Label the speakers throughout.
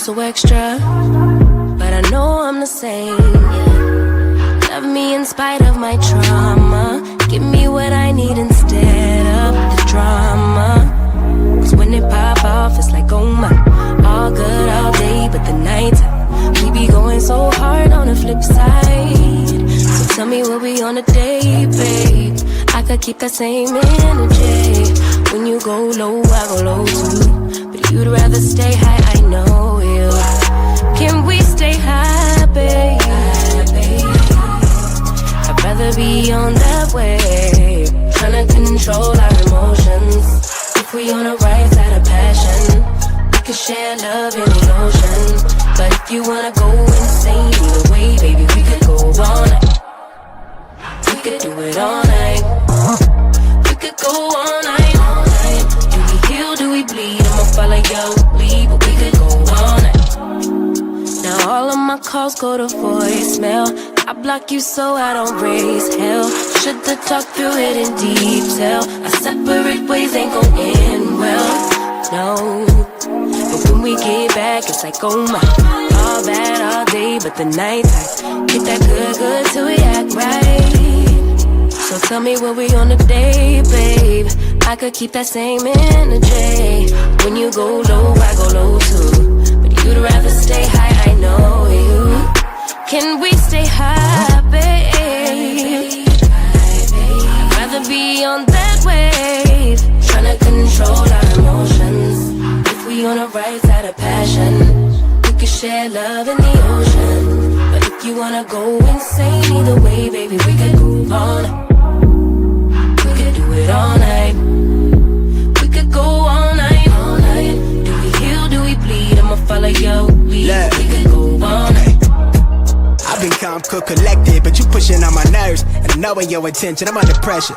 Speaker 1: so extra, but I know I'm the same. Love me in spite of my trauma. Give me what I need instead of the drama. Cause when it pop off, it's like, oh my. All good all day, but the night we be going so hard on the flip side. So tell me what we on a day, babe. I could keep that same energy. When you go low, I go low too. But you'd rather stay high, I know you. Can we stay high, babe? I'd rather be on that wave. Tryna control our emotions. If we on the right side of passion, we could share love in the ocean. But if you wanna go insane either way, baby, we could go all night. We could do it all night. We could go all night, all night. Do we heal, do we bleed? I'ma follow your lead, but we could go all night. Now all of my calls go to voicemail. I block you so I don't raise hell. Should've talked through it in detail. Our separate ways ain't gon' end well, no. But when we get back, it's like, oh my. All bad all day, but the night I get that good till we act right. So tell me what we on today, babe. I could keep that same energy. When you go low, I go low too. But you'd rather stay high, I know you. Can we stay high, babe? I'd rather be on that wave. Tryna control our emotions. If we on the right side of passion, we could share love in the ocean. But if you wanna go insane either way, baby, we could go all night. We could do it all night. We could go all night, all night. Do we heal, do we bleed? I'ma follow your lead. We could go all night.
Speaker 2: I've been calm, cool, collected, but you pushing on my nerves. And knowing your intention, I'm under pressure.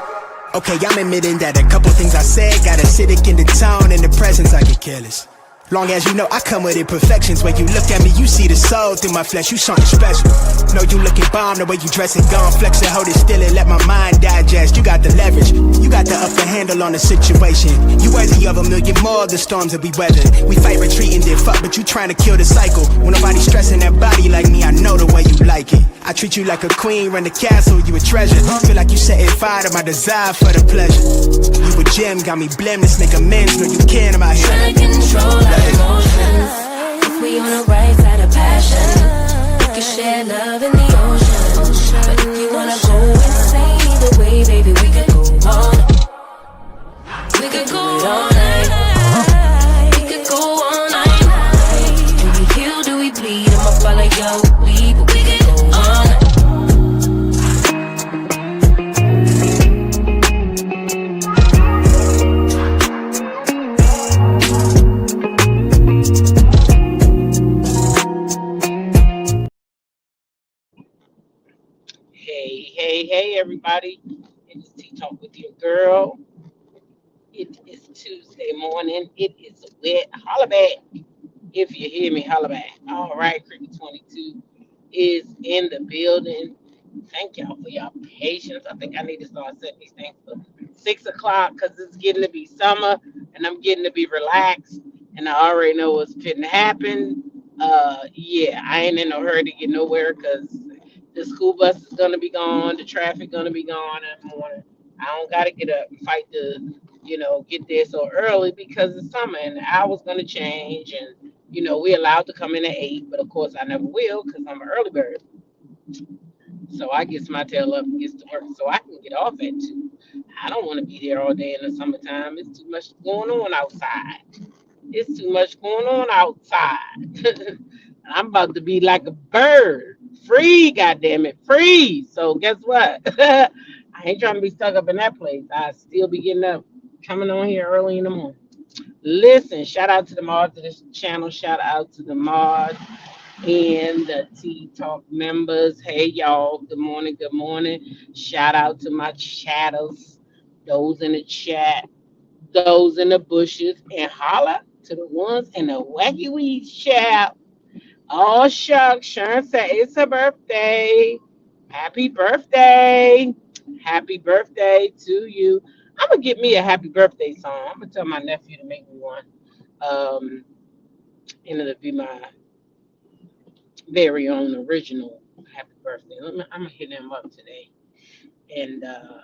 Speaker 2: Okay, I'm admitting that a couple things I said got acidic in the tone. In the presence, I get careless. Long as you know I come with imperfections. When you look at me, you see the soul through my flesh. You something special. Know you looking bomb, the way you dressing, gone, flex and hold it still and let my mind digest. You got the leverage, you got the upper handle on the situation. You worthy of a million more of the storms that we weathered. We fight retreating, then fuck, but you trying to kill the cycle. When nobody stressing that body like me, I know the way you like it. I treat you like a queen, run the castle, you a treasure. Feel like you setting fire to my desire for the pleasure. You a gem, got me blim, this nigga men's, know you can, I'm out here.
Speaker 1: Tryna control our emotions. If we on the right side of passion, we can share love in the ocean. But if you wanna go insane either way, baby, we could go all night. We could go all night. We could go all night. Do we heal, do we bleed? I'ma follow your lead, but we could go all night.
Speaker 3: Hey, everybody. It is Tea Talk with your girl. It is Tuesday morning. It is wet. Holla back. If you hear me, holla back. All right, Creepy 22 is in the building. Thank y'all for your patience. I think I need to start setting these things for 6 o'clock because it's getting to be summer and I'm getting to be relaxed. And I already know what's fitting to happen. Yeah, I ain't in no hurry to get nowhere because the school bus is gonna be gone, the traffic gonna be gone in the morning. I don't gotta get up and fight to, get there so early because it's summer and the hour's gonna change and we're allowed to come in at 8, but of course I never will because I'm an early bird. So I gets my tail up and gets to work so I can get off at 2. I don't want to be there all day in the summertime. It's too much going on outside. It's too much going on outside. I'm about to be like a bird. Free, goddammit, free. So guess what? I ain't trying to be stuck up in that place. I still be getting up, coming on here early in the morning. Listen, shout out to the mods of this channel. Shout out to the mods and the Tea Talk members. Hey, y'all. Good morning. Good morning. Shout out to my chatters, those in the chat, those in the bushes, and holla to the ones in the wacky weeds chat. Oh, shucks. Sharon said it's her birthday. Happy birthday. Happy birthday to you. I'm going to get me a happy birthday song. I'm going to tell my nephew to make me one. And it'll be my very own original happy birthday. I'm gonna hit him up today and uh,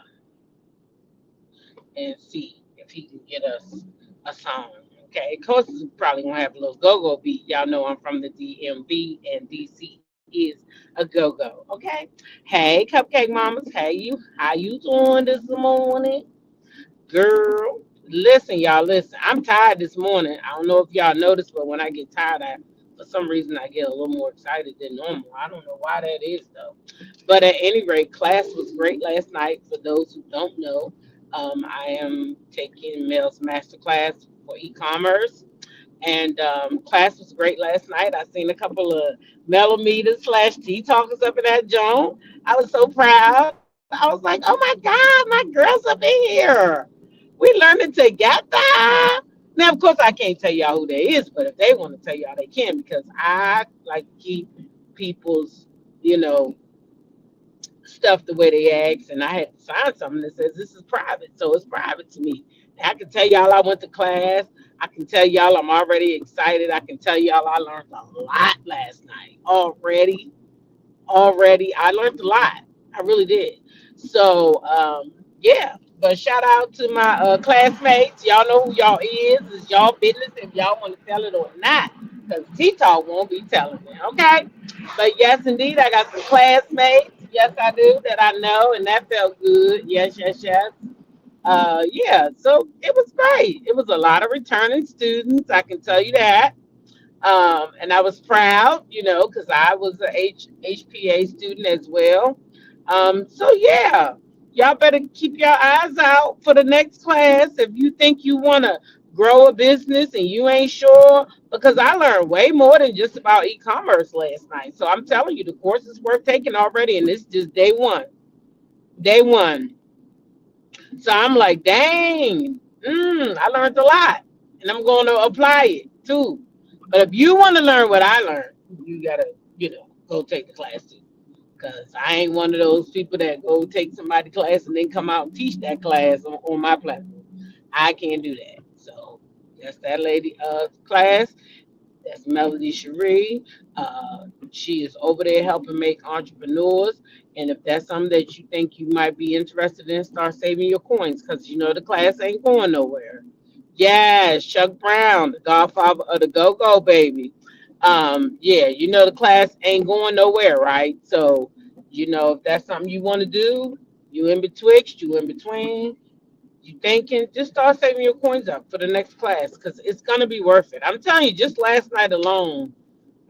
Speaker 3: and see if he can get us a song. Okay, of course, we probably gonna have a little go-go beat. Y'all know I'm from the DMV, and DC is a go-go. Okay, hey, Cupcake Mamas, hey you, how you doing this morning, girl? Listen, y'all, listen. I'm tired this morning. I don't know if y'all noticed, but when I get tired, for some reason I get a little more excited than normal. I don't know why that is though. But at any rate, class was great last night. For those who don't know, I am taking Mel's Masterclass for e-commerce. And class was great last night. I seen a couple of millimeters slash T talkers up in that joint. I was so proud. I was like, oh my God, my girls up in here. We learning together. Now, of course, I can't tell y'all who they is, but if they want to tell y'all, they can because I like to keep people's, you know, stuff the way they ask, and I had to sign something that says this is private, so it's private to me. I can tell y'all I went to class. I can tell y'all I'm already excited. I can tell y'all I learned a lot last night already. Already, I learned a lot. I really did. So, yeah. But shout out to my classmates. Y'all know who y'all is. It's y'all business if y'all want to tell it or not. Because T-Talk won't be telling me, okay? But yes, indeed, I got some classmates. Yes, I do, that I know, and that felt good. Yes, yes, yes. Yeah, so it was great. It was a lot of returning students, I can tell you that. And I was proud, you know, because I was a HPA student as well. So yeah, y'all better keep your eyes out for the next class if you think you want to grow a business and you ain't sure. Because I learned way more than just about e-commerce last night. So I'm telling you, the course is worth taking already, and it's just day one. Day one. So I'm like, dang, I learned a lot, and I'm going to apply it too. But if you want to learn what I learned, you gotta, go take the class too. Cause I ain't one of those people that go take somebody class and then come out and teach that class on my platform. I can't do that. So that's that lady class. That's Melody Cherie. She is over there helping make entrepreneurs. And if that's something that you think you might be interested in, start saving your coins because you know the class ain't going nowhere. Yes, Chuck Brown, the godfather of the go-go baby. Yeah, you know the class ain't going nowhere, right? So, if that's something you want to do, you in betwixt, you in between, you thinking, just start saving your coins up for the next class because it's gonna be worth it. I'm telling you, just last night alone,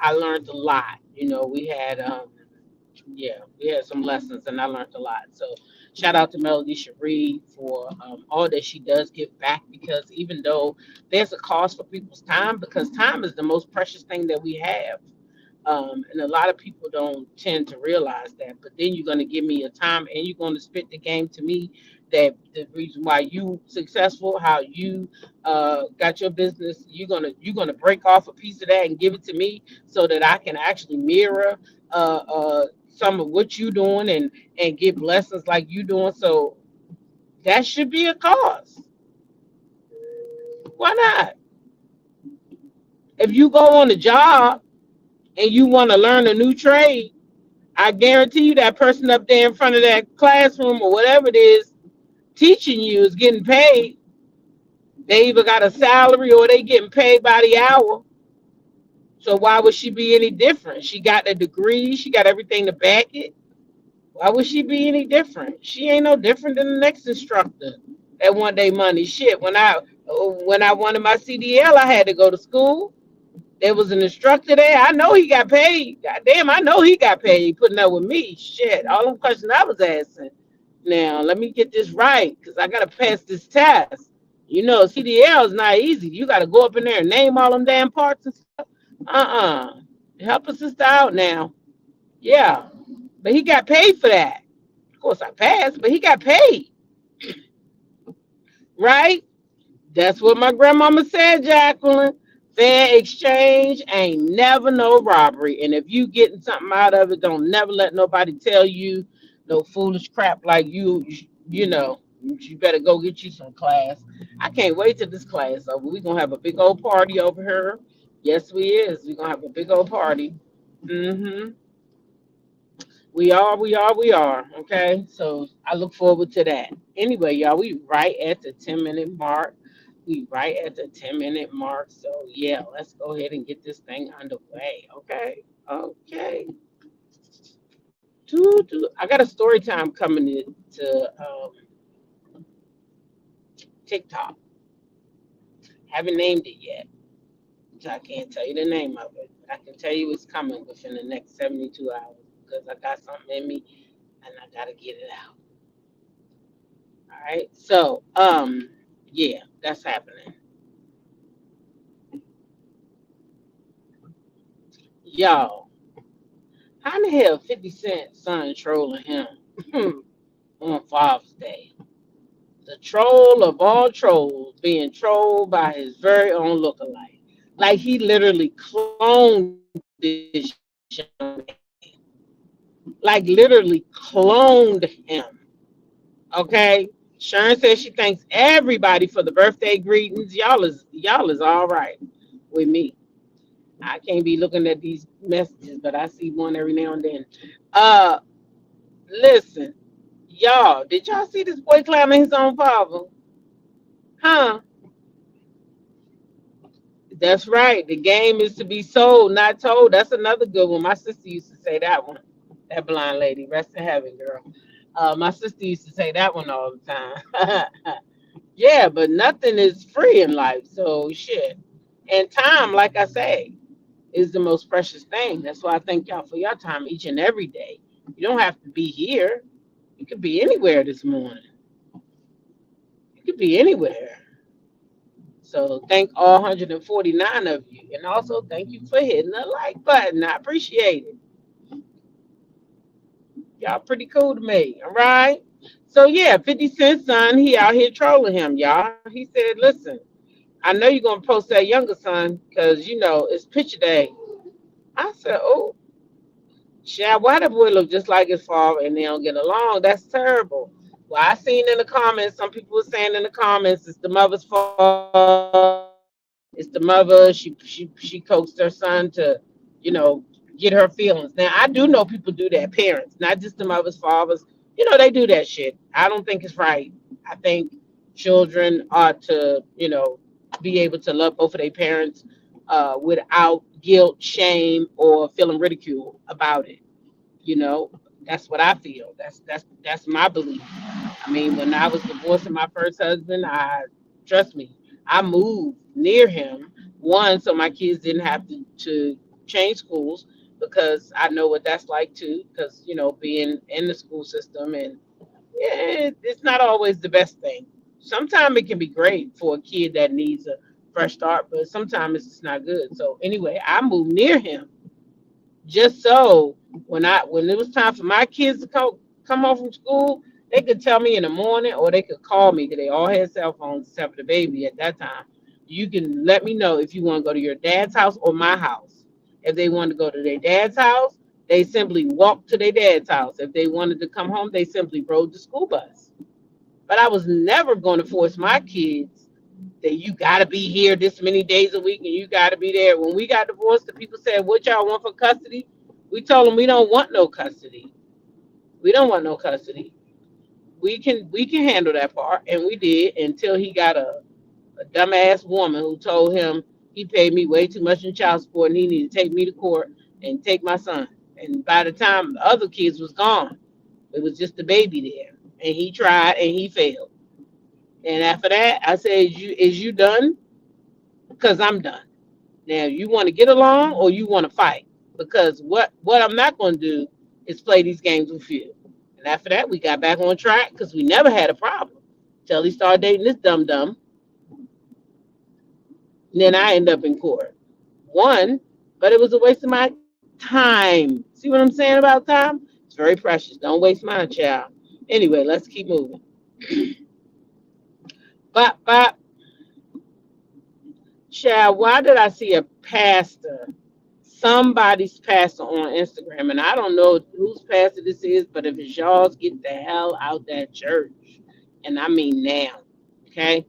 Speaker 3: I learned a lot. We had we had some lessons and I learned a lot. So shout out to Melody Cherie for all that she does give back because even though there's a cost for people's time, because time is the most precious thing that we have. And a lot of people don't tend to realize that. But then you're going to give me your time and you're going to spit the game to me that the reason why you successful, how you got your business, you're gonna break off a piece of that and give it to me so that I can actually mirror some of what you doing and get blessings like you doing. So that should be a cause. Why not? If you go on a job and you want to learn a new trade, I guarantee you that person up there in front of that classroom or whatever it is teaching you is getting paid. They either got a salary or they getting paid by the hour. So why would she be any different? She got a degree, she got everything to back it. Why would she be any different? She ain't no different than the next instructor that want their money. Shit, when I wanted my CDL, I had to go to school. There was an instructor there. I know he got paid. Goddamn, I know he got paid putting up with me. Shit, all them questions I was asking. Now, let me get this right because I got to pass this test. CDL is not easy. You got to go up in there and name all them damn parts and stuff. Uh-uh. Help a sister out now. Yeah. But he got paid for that. Of course, I passed, but he got paid. Right? That's what my grandmama said, Jacqueline. Fair exchange ain't never no robbery. And if you getting something out of it, don't never let nobody tell you no foolish crap like you better go get you some class. I can't wait till this class over. We're gonna have a big old party over here. Yes, we is. We're gonna have a big old party. Mm-hmm. We are. Okay. So I look forward to that. Anyway, y'all, we right at the 10-minute mark. We right at the 10-minute mark. So yeah, let's go ahead and get this thing underway. Okay. Okay. I got a story time coming to TikTok. Haven't named it yet, so I can't tell you the name of it. I can tell you it's coming within the next 72 hours because I got something in me and I gotta get it out. All right. So, yeah, that's happening. Y'all, how the hell 50 Cent son trolling him on Father's Day? The troll of all trolls being trolled by his very own lookalike. Like he literally cloned this young man. Like literally cloned him. Okay. Sharon says she thanks everybody for the birthday greetings. Y'all is all right with me. I can't be looking at these messages, but I see one every now and then. Uh Listen, y'all, did y'all see this boy clowning his own father? Huh? That's right. The game is to be sold, not told. That's another good one. My sister used to say that one. That blind lady, rest in heaven, girl. My sister used to say that one all the time. Yeah, but nothing is free in life. So shit. And time, like I say, is the most precious thing. That's why I thank y'all for your time each and every day. You don't have to be here. You could be anywhere this morning. You could be anywhere. So thank all 149 of you. And also thank you for hitting the like button. I appreciate it. Y'all pretty cool to me. All right. So yeah, 50 Cent son, he out here trolling him, y'all. He said, listen, I know you're gonna post that younger son, because you know it's picture day. I said, oh, Chad, why the boy look just like his father and they don't get along? That's terrible. Well, I seen in the comments, some people were saying in the comments it's the mother's fault. It's the mother. She coaxed her son to, you know, get her feelings. Now I do know people do that, parents, not just the mothers, fathers. You know, they do that shit. I don't think it's right. I think children ought to, you know, be able to love both of their parents without guilt, shame, or feeling ridiculed about it. You know, that's what I feel. That's my belief. I mean, when I was divorcing my first husband, I trust me, I moved near him. One, so my kids didn't have to change schools because I know what that's like too. Because you know, being in the school system and it's not always the best thing. Sometimes it can be great for a kid that needs a fresh start, but sometimes it's just not good. So anyway, I moved near him just so when it was time for my kids to come home from school, they could tell me in the morning or they could call me because they all had cell phones except for the baby at that time. You can let me know if you want to go to your dad's house or my house. If they wanted to go to their dad's house, they simply walked to their dad's house. If they wanted to come home, they simply rode the school bus. But I was never going to force my kids that you got to be here this many days a week and you got to be there. When we got divorced, the people said, what y'all want for custody? We told them we don't want no custody. We don't want no custody. We can handle that part, and we did until he got a dumbass woman who told him he paid me way too much in child support and he needed to take me to court and take my son. And by the time the other kids was gone, it was just the baby there. And he tried and he failed. And after that, I said, is you done? Because I'm done. Now, you want to get along or you want to fight? Because what I'm not going to do is play these games with you. And after that, we got back on track because we never had a problem until he started dating this dumb dumb. And then I end up in court. One, but it was a waste of my time. See what I'm saying about time? It's very precious. Don't waste mine, child. Anyway, let's keep moving. But child, why did I see a pastor, somebody's pastor on Instagram, and I don't know whose pastor this is, but if it's y'all's, get the hell out that church. And I mean now, okay?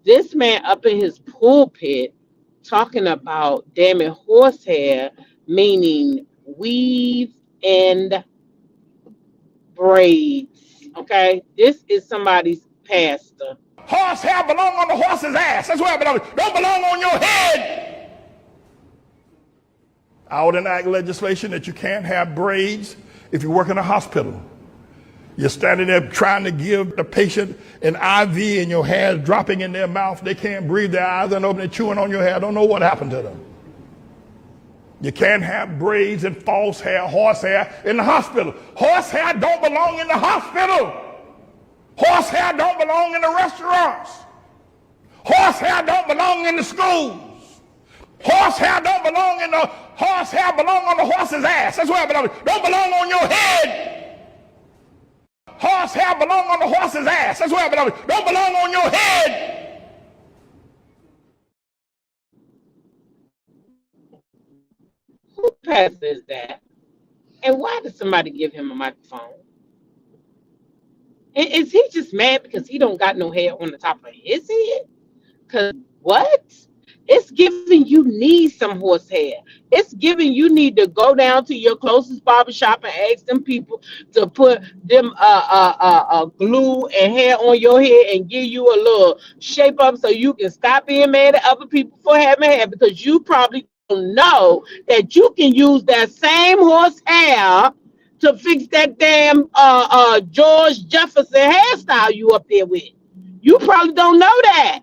Speaker 3: This man up in his pulpit talking about, damn it, horsehair, meaning weave and braids. Okay, this is somebody's pastor.
Speaker 4: Horsehair belong on the horse's ass. That's where it belongs. Don't belong on your head. I would enact legislation that you can't have braids if you work in a hospital. You're standing there trying to give the patient an IV and your hair is dropping in their mouth. They can't breathe, their eyes are open, they're chewing on your hair. Don't know what happened to them. You can't have braids and false hair, horsehair in the hospital. Horsehair don't belong in the hospital. Horsehair don't belong in the restaurants. Horsehair don't belong in the schools. Horsehair don't belong in the, horsehair belong on the horse's ass. That's where it belongs. Don't belong on your head. Horsehair belong on the horse's ass. That's where it belongs. Don't belong on your head.
Speaker 3: Who pastor is that? And why did somebody give him a microphone? Is he just mad because he don't got no hair on the top of his head? Because what? It's giving you need some horsehair. It's giving you need to go down to your closest barbershop and ask them people to put them glue and hair on your head and give you a little shape up so you can stop being mad at other people for having hair, because you probably don't know that you can use that same horsehair to fix that damn George Jefferson hairstyle you up there with. You probably don't know that.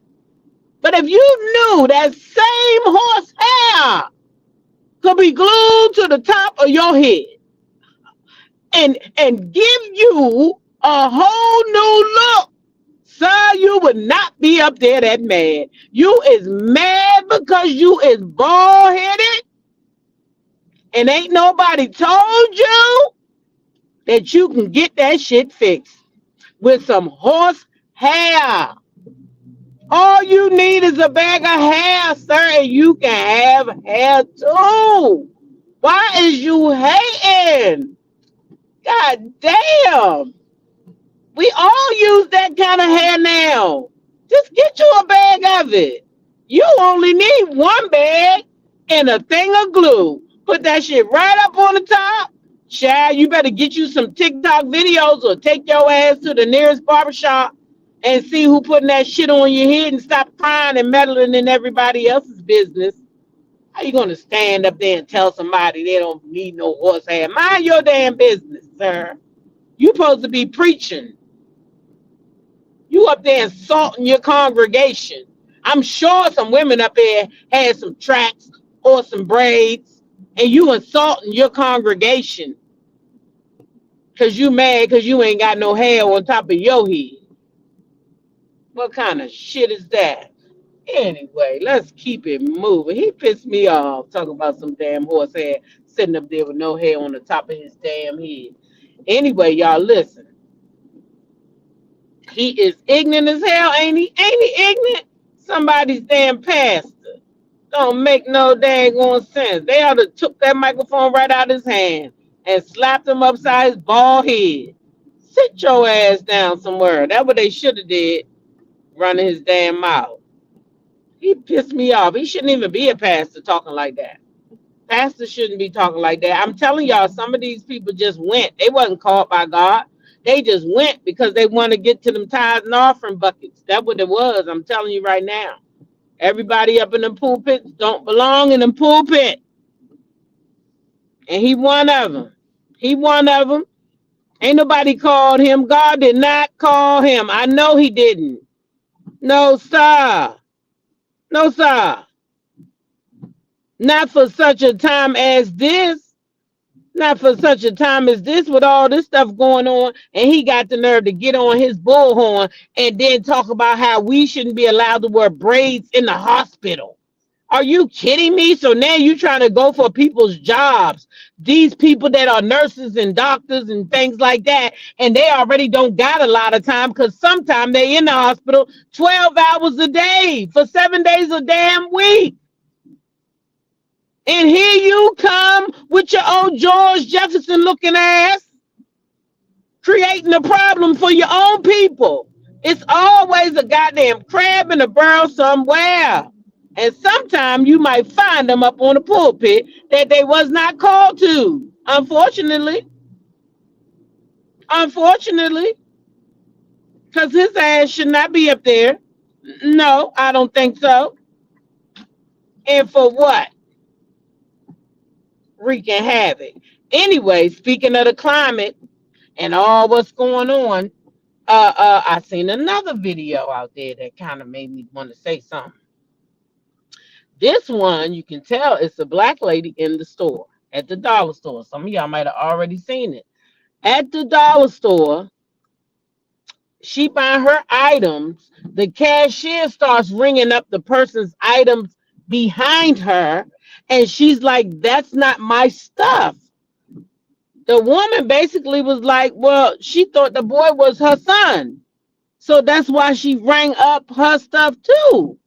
Speaker 3: But if you knew that same horsehair could be glued to the top of your head and give you a whole new look, sir, you would not be up there that mad. You is mad because you is bald-headed and ain't nobody told you that you can get that shit fixed with some horse hair. All you need is a bag of hair, sir, and you can have hair too. Why is you hating? God damn. We all use that kind of hair now. Just get you a bag of it. You only need one bag and a thing of glue. Put that shit right up on the top. Child, you better get you some TikTok videos or take your ass to the nearest barbershop and see who putting that shit on your head and stop crying and meddling in everybody else's business. How you gonna stand up there and tell somebody they don't need no horsehair? Mind your damn business, sir. You supposed to be preaching. You up there insulting your congregation. I'm sure some women up there had some tracks or some braids, and you insulting your congregation because you mad because you ain't got no hair on top of your head. What kind of shit is that? Anyway, let's keep it moving. He pissed me off talking about some damn horsehair sitting up there with no hair on the top of his damn head. Anyway, y'all listen. He is ignorant as hell, ain't he? Ain't he ignorant? Somebody's damn pastor. Don't make no dang on sense. They ought to took that microphone right out of his hand and slapped him upside his bald head. Sit your ass down somewhere. That's what they should have did. Running his damn mouth. He pissed me off. He shouldn't even be a pastor talking like that. Pastors shouldn't be talking like that. I'm telling y'all, some of these people just went. They wasn't called by God. They just went because they want to get to them tithes and offering buckets. That's what it was. I'm telling you right now. Everybody up in the pulpits don't belong in the pulpit. And he one of them. He one of them. Ain't nobody called him. God did not call him. I know he didn't. No, sir. No, sir. Not for such a time as this. Not for such a time as this with all this stuff going on. And he got the nerve to get on his bullhorn and then talk about how we shouldn't be allowed to wear braids in the hospital. Are you kidding me? So now you're trying to go for people's jobs. These people that are nurses and doctors and things like that, and they already don't got a lot of time because sometimes they in the hospital 12 hours a day for 7 days a damn week. And here you come with your old George Jefferson looking ass, creating a problem for your own people. It's always a goddamn crab in a barrel somewhere. And sometimes you might find them up on the pulpit that they was not called to. Unfortunately, because his ass should not be up there. No, I don't think so. And for what? Wreaking havoc. Anyway, speaking of the climate and all what's going on, I seen another video out there that kind of made me want to say something. This one, you can tell it's a black lady in the store, at the dollar store. Some of y'all might have already seen it. At the dollar store, she buying her items. The cashier starts ringing up the person's items behind her, and she's like, "That's not my stuff." The woman basically was like, well, she thought the boy was her son. So that's why she rang up her stuff too.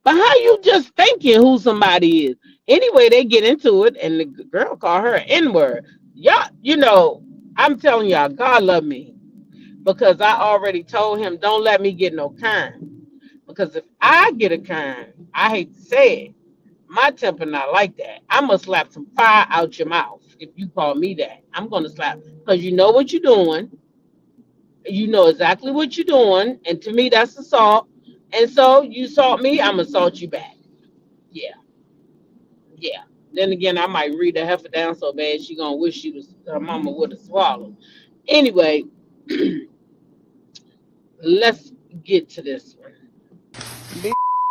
Speaker 3: But how you just thinking who somebody is? Anyway, they get into it, and the girl called her an N-word. Y'all, I'm telling y'all, God love me. Because I already told him, don't let me get no kind. Because if I get a kind, I hate to say it, my temper not like that. I'm going to slap some fire out your mouth if you call me that. I'm going to slap. Because you know what you're doing. You know exactly what you're doing. And to me, that's assault. And so you assault me, I'm going to assault you back. Yeah. Yeah. Then again, I might read the heifer down so bad she going to wish her mama would have swallowed. Anyway, let's get to this one.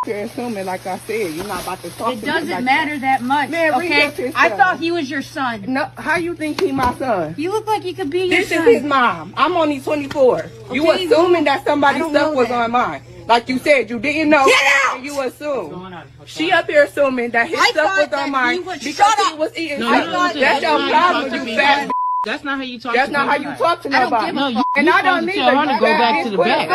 Speaker 5: You're assuming, like I said, you're not about to talk to me.
Speaker 6: It doesn't matter that much,
Speaker 5: Man,
Speaker 6: okay? I thought he was your son.
Speaker 5: No, how you think he my son?
Speaker 6: You look like he could be your son.
Speaker 5: This is his mom. I'm only 24. You assuming that somebody's stuff was on mine. Like you said, you didn't know.
Speaker 6: Get out!
Speaker 5: And you assume. She up here assuming that his stuff was on mine because he was eating. That's your problem, you fat.
Speaker 7: That's not how you talk.
Speaker 5: That's
Speaker 7: to
Speaker 5: not how you talk to nobody.
Speaker 7: No, you,
Speaker 5: and I don't need
Speaker 7: tell her to go back to the back.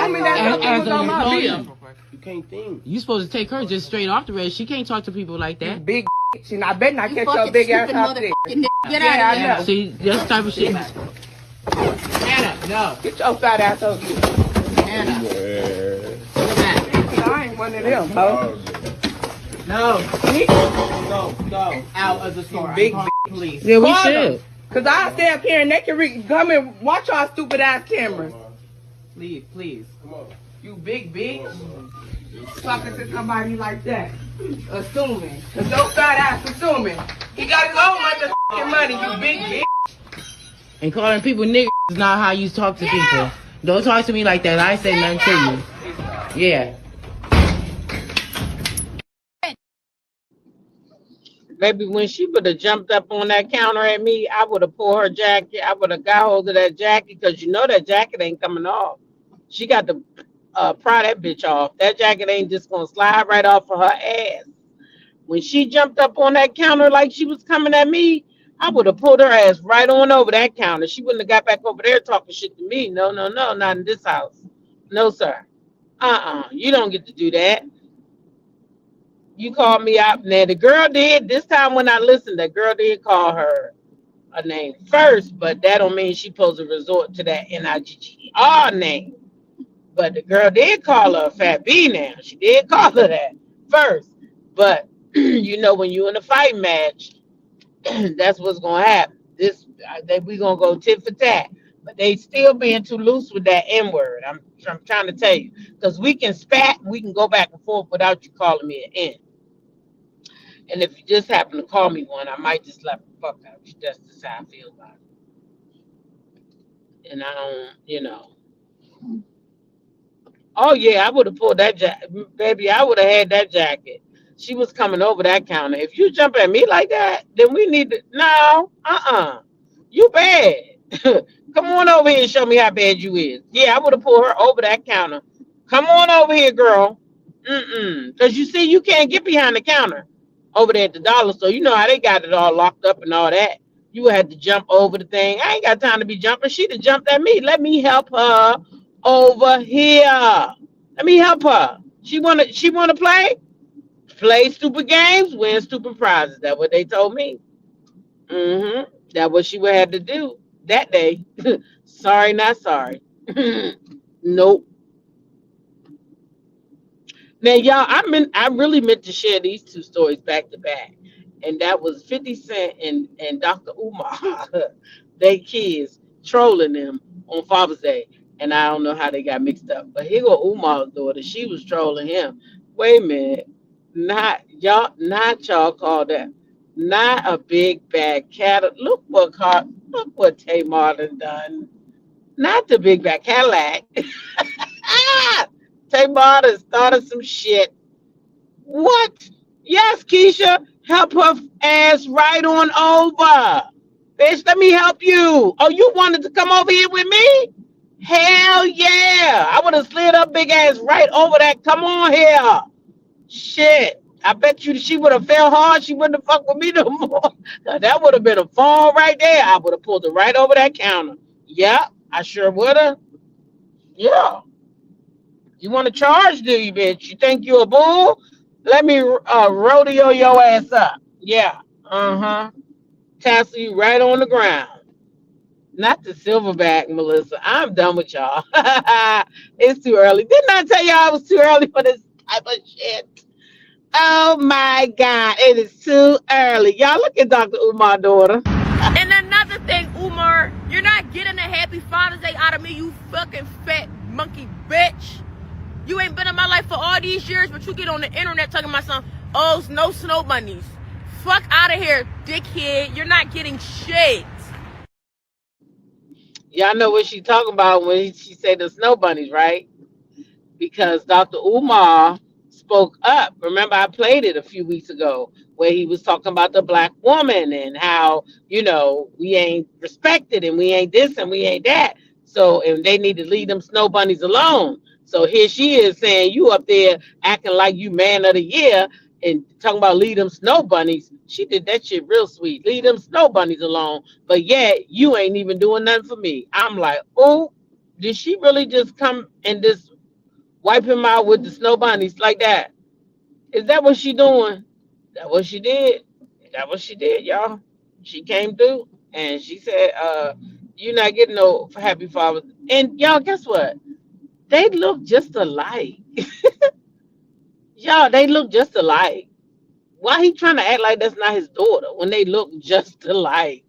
Speaker 5: As
Speaker 7: an employee.
Speaker 5: You can't think.
Speaker 7: You supposed to take her just straight off the rail. She can't talk to people like that.
Speaker 5: Big and I bet not catch your big ass out there.
Speaker 6: Get out of here.
Speaker 7: See, that's the type of shit. Anna, no.
Speaker 5: Get your fat ass over here.
Speaker 7: Anna.
Speaker 5: I ain't one of them, ho.
Speaker 7: No. Go. Out of the store.
Speaker 5: Big
Speaker 7: police. Yeah, we should.
Speaker 5: Cause I stay up here and they can come and watch our stupid ass cameras.
Speaker 7: Please. Come on.
Speaker 5: You big bitch. Talking to somebody like that. Assuming. Cause no fat ass assuming. He got his own motherfucking money, you big bitch.
Speaker 7: And calling people niggas is not how you talk to people. Don't talk to me like that. I ain't say nothing to you. Yeah.
Speaker 3: Baby, when she would have jumped up on that counter at me, I would have pulled her jacket. I would have got hold of that jacket because you know that jacket ain't coming off. She got to pry that bitch off. That jacket ain't just going to slide right off of her ass. When she jumped up on that counter like she was coming at me, I would have pulled her ass right on over that counter. She wouldn't have got back over there talking shit to me. No, not in this house. No, sir. You don't get to do that. You called me out. Now, the girl did. This time when I listened, the girl did call her a name first, but that don't mean she supposed to resort to that N-I-G-G-E-R name. But the girl did call her a fat B now. She did call her that first. But, when you're in a fight match, that's what's going to happen. We're going to go tit for tat. But they still being too loose with that N-word. I'm trying to tell you. Because we can spat, we can go back and forth without you calling me an N. And if you just happen to call me one, I might just slap the fuck out of you. That's just how I feel about it. And I don't, Oh, yeah, I would have pulled that jacket. Baby, I would have had that jacket. She was coming over that counter. If you jump at me like that, then we need to... No, You bad. Come on over here and show me how bad you is. Yeah, I would have pulled her over that counter. Come on over here, girl. Because you see, you can't get behind the counter over there at the dollar store. You know how they got it all locked up and all that. You had to jump over the thing. I ain't got time to be jumping. She'd have jumped at me. Let me help her over here. Let me help her. She wanna play? Play stupid games, win stupid prizes. That's what they told me. That's what she would have to do that day. Sorry, not sorry. Nope. Now, y'all, I really meant to share these two stories back to back, and that was 50 Cent and Dr. Umar, they kids trolling them on Father's Day, and I don't know how they got mixed up. But here go Umar's daughter, she was trolling him. Wait a minute, not y'all call that, not a big bad cat. Look what Tamar done done. Not the big bad Cadillac. Tamar done started some shit. What? Yes, Keisha, help her ass right on over. Bitch, let me help you. Oh, you wanted to come over here with me? Hell yeah. I would have slid her big ass right over that. Come on here. Shit. I bet you she would have fell hard. She wouldn't have fucked with me no more. Now, that would have been a fall right there. I would have pulled her right over that counter. Yeah, I sure would have. Yeah. You want to charge, do you, bitch? You think you a bull? Let me rodeo your ass up. Yeah. Uh-huh. Tassel you right on the ground. Not the silverback, Melissa. I'm done with y'all. It's too early. Didn't I tell y'all I was too early for this type of shit? Oh my God. It is too early. Y'all look at Dr. Umar daughter.
Speaker 5: And another thing, Umar, you're not getting a happy Father's Day out of me, you fucking fat monkey bitch. You ain't been in my life for all these years, but you get on the internet talking about some, oh, no snow bunnies. Fuck out of here, dickhead. You're not getting shit.
Speaker 3: Y'all know what she talking about when she said the snow bunnies, right? Because Dr. Umar spoke up. Remember, I played it a few weeks ago where he was talking about the black woman and how, we ain't respected and we ain't this and we ain't that. So, and they need to leave them snow bunnies alone. So here she is saying you up there acting like you man of the year and talking about leave them snow bunnies. She did that shit real sweet. Leave them snow bunnies alone. But yet you ain't even doing nothing for me. I'm like, oh, did she really just come and just wipe him out with the snow bunnies like that? Is that what she doing? That what she did. That what she did, y'all. She came through and she said, you're not getting no happy fathers. And y'all, guess what? They look just alike. Y'all, they look just alike. Why he trying to act like that's not his daughter when they look just alike?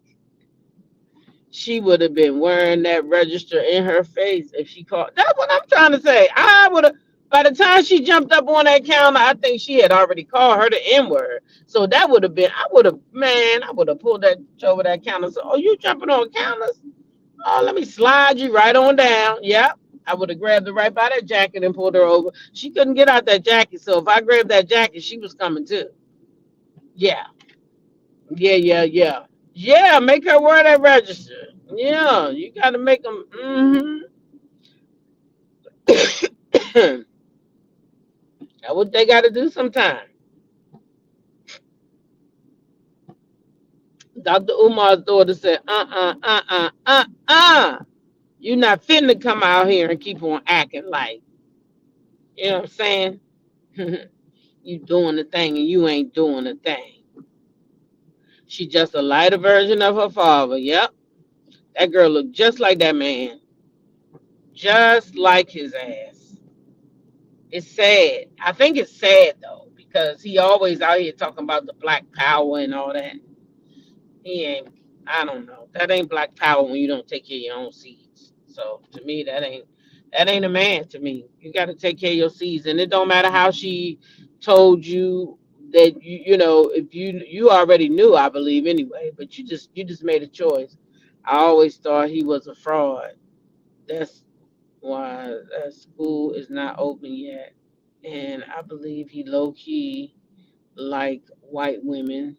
Speaker 3: She would have been wearing that register in her face if she called. That's what I'm trying to say. I would have, by the time she jumped up on that counter, I think she had already called her the N-word. So that would have been, I would have pulled that over that counter. So, oh, you jumping on counters? Oh, let me slide you right on down. Yep. I would have grabbed her right by that jacket and pulled her over. She couldn't get out that jacket. So if I grabbed that jacket, she was coming too. Yeah. Yeah, make her wear that register. Yeah, you got to make them. That's what they got to do sometime. Dr. Umar's daughter said, you not finna come out here and keep on acting like, you know what I'm saying? You doing the thing and you ain't doing the thing. She just a lighter version of her father. Yep. That girl looked just like that man. Just like his ass. It's sad. I think it's sad though, because he always out here talking about the black power and all that. He ain't, I don't know. That ain't black power when you don't take care of your own seeds. So to me, that ain't a man to me. You got to take care of your seeds. And it don't matter how she told you that if you already knew, I believe anyway, but you just made a choice. I always thought he was a fraud. That's why that school is not open yet. And I believe he low key like white women.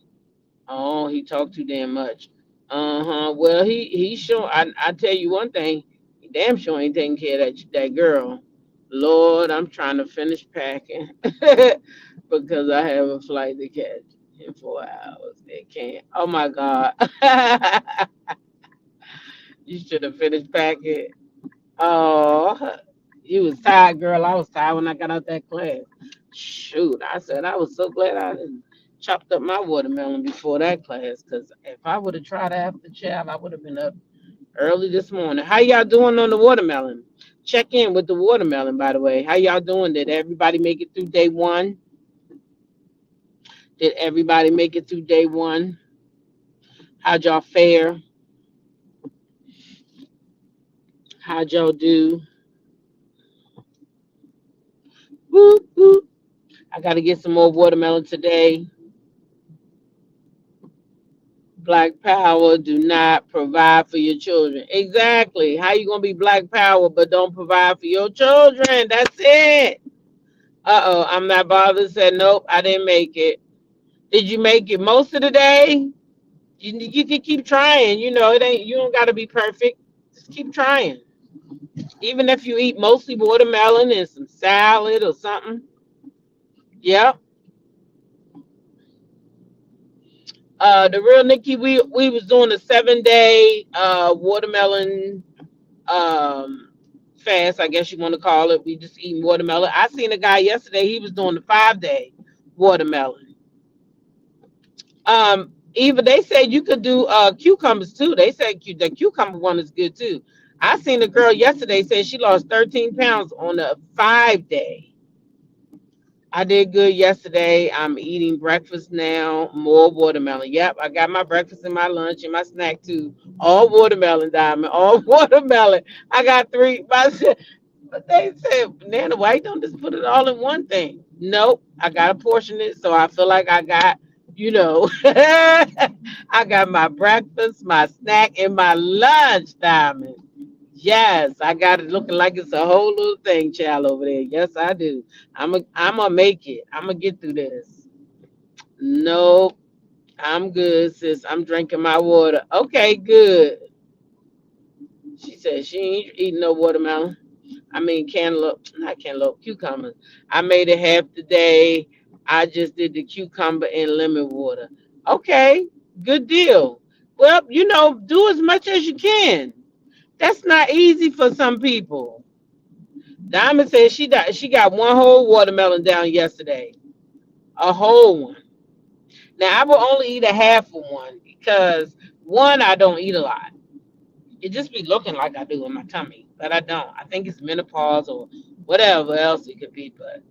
Speaker 3: Oh, he talked too damn much. Well, he sure. I tell you one thing. He damn sure ain't taking care of that girl. Lord, I'm trying to finish packing because I have a flight to catch in 4 hours. It can't. Oh my God. You should have finished packing. Oh, you was tired, girl. I was tired when I got out that class. Shoot, I said I was so glad I didn't chopped up my watermelon before that class, because if I would have tried after child, I would have been up early this morning. How y'all doing on the watermelon? check in with the watermelon, by the way. How y'all doing? Did everybody make it through day one? Did everybody make it through day one? How'd y'all fare? How'd y'all do? Woo, woo. I got to get some more watermelon today. Black power, do not provide for your children. Exactly. How you gonna be black power but don't provide for your children? That's it. Uh-oh, I'm not bothered. Said nope, I didn't make it. Did you make it most of the day? You can keep trying. You know, it ain't you don't gotta be perfect. Just keep trying. Even if you eat mostly watermelon and some salad or something. Yep. The real Nikki, we was doing a 7 day watermelon um fast, I guess you want to call it. We just eating watermelon. I seen a guy yesterday, he was doing the 5 day watermelon. Even they said you could do cucumbers too. They said the cucumber one is good too. I seen a girl yesterday said she lost 13 pounds on a 5 day. I did good yesterday. I'm eating breakfast now. More watermelon. Yep, I got my breakfast and my lunch and my snack too. All watermelon, Diamond. All watermelon. I got three. But they said, Nana, why you don't just put it all in one thing? Nope. I got to portion it. So I feel like I got, I got my breakfast, my snack, and my lunch, Diamond. Yes, I got it looking like it's a whole little thing, child, over there. Yes, I do. I'm gonna make it. I'm gonna get through this. Nope, I'm good, sis. I'm drinking my water. Okay, good. She said she ain't eating no watermelon. I mean, cantaloupe, not cantaloupe, cucumbers. I made it half the day. I just did the cucumber and lemon water. Okay, good deal. Well, do as much as you can. That's not easy for some people. Diamond said she got one whole watermelon down yesterday. A whole one. Now I will only eat a half of one because one, I don't eat a lot. It just be looking like I do in my tummy, but I don't. I think it's menopause or whatever else it could be, but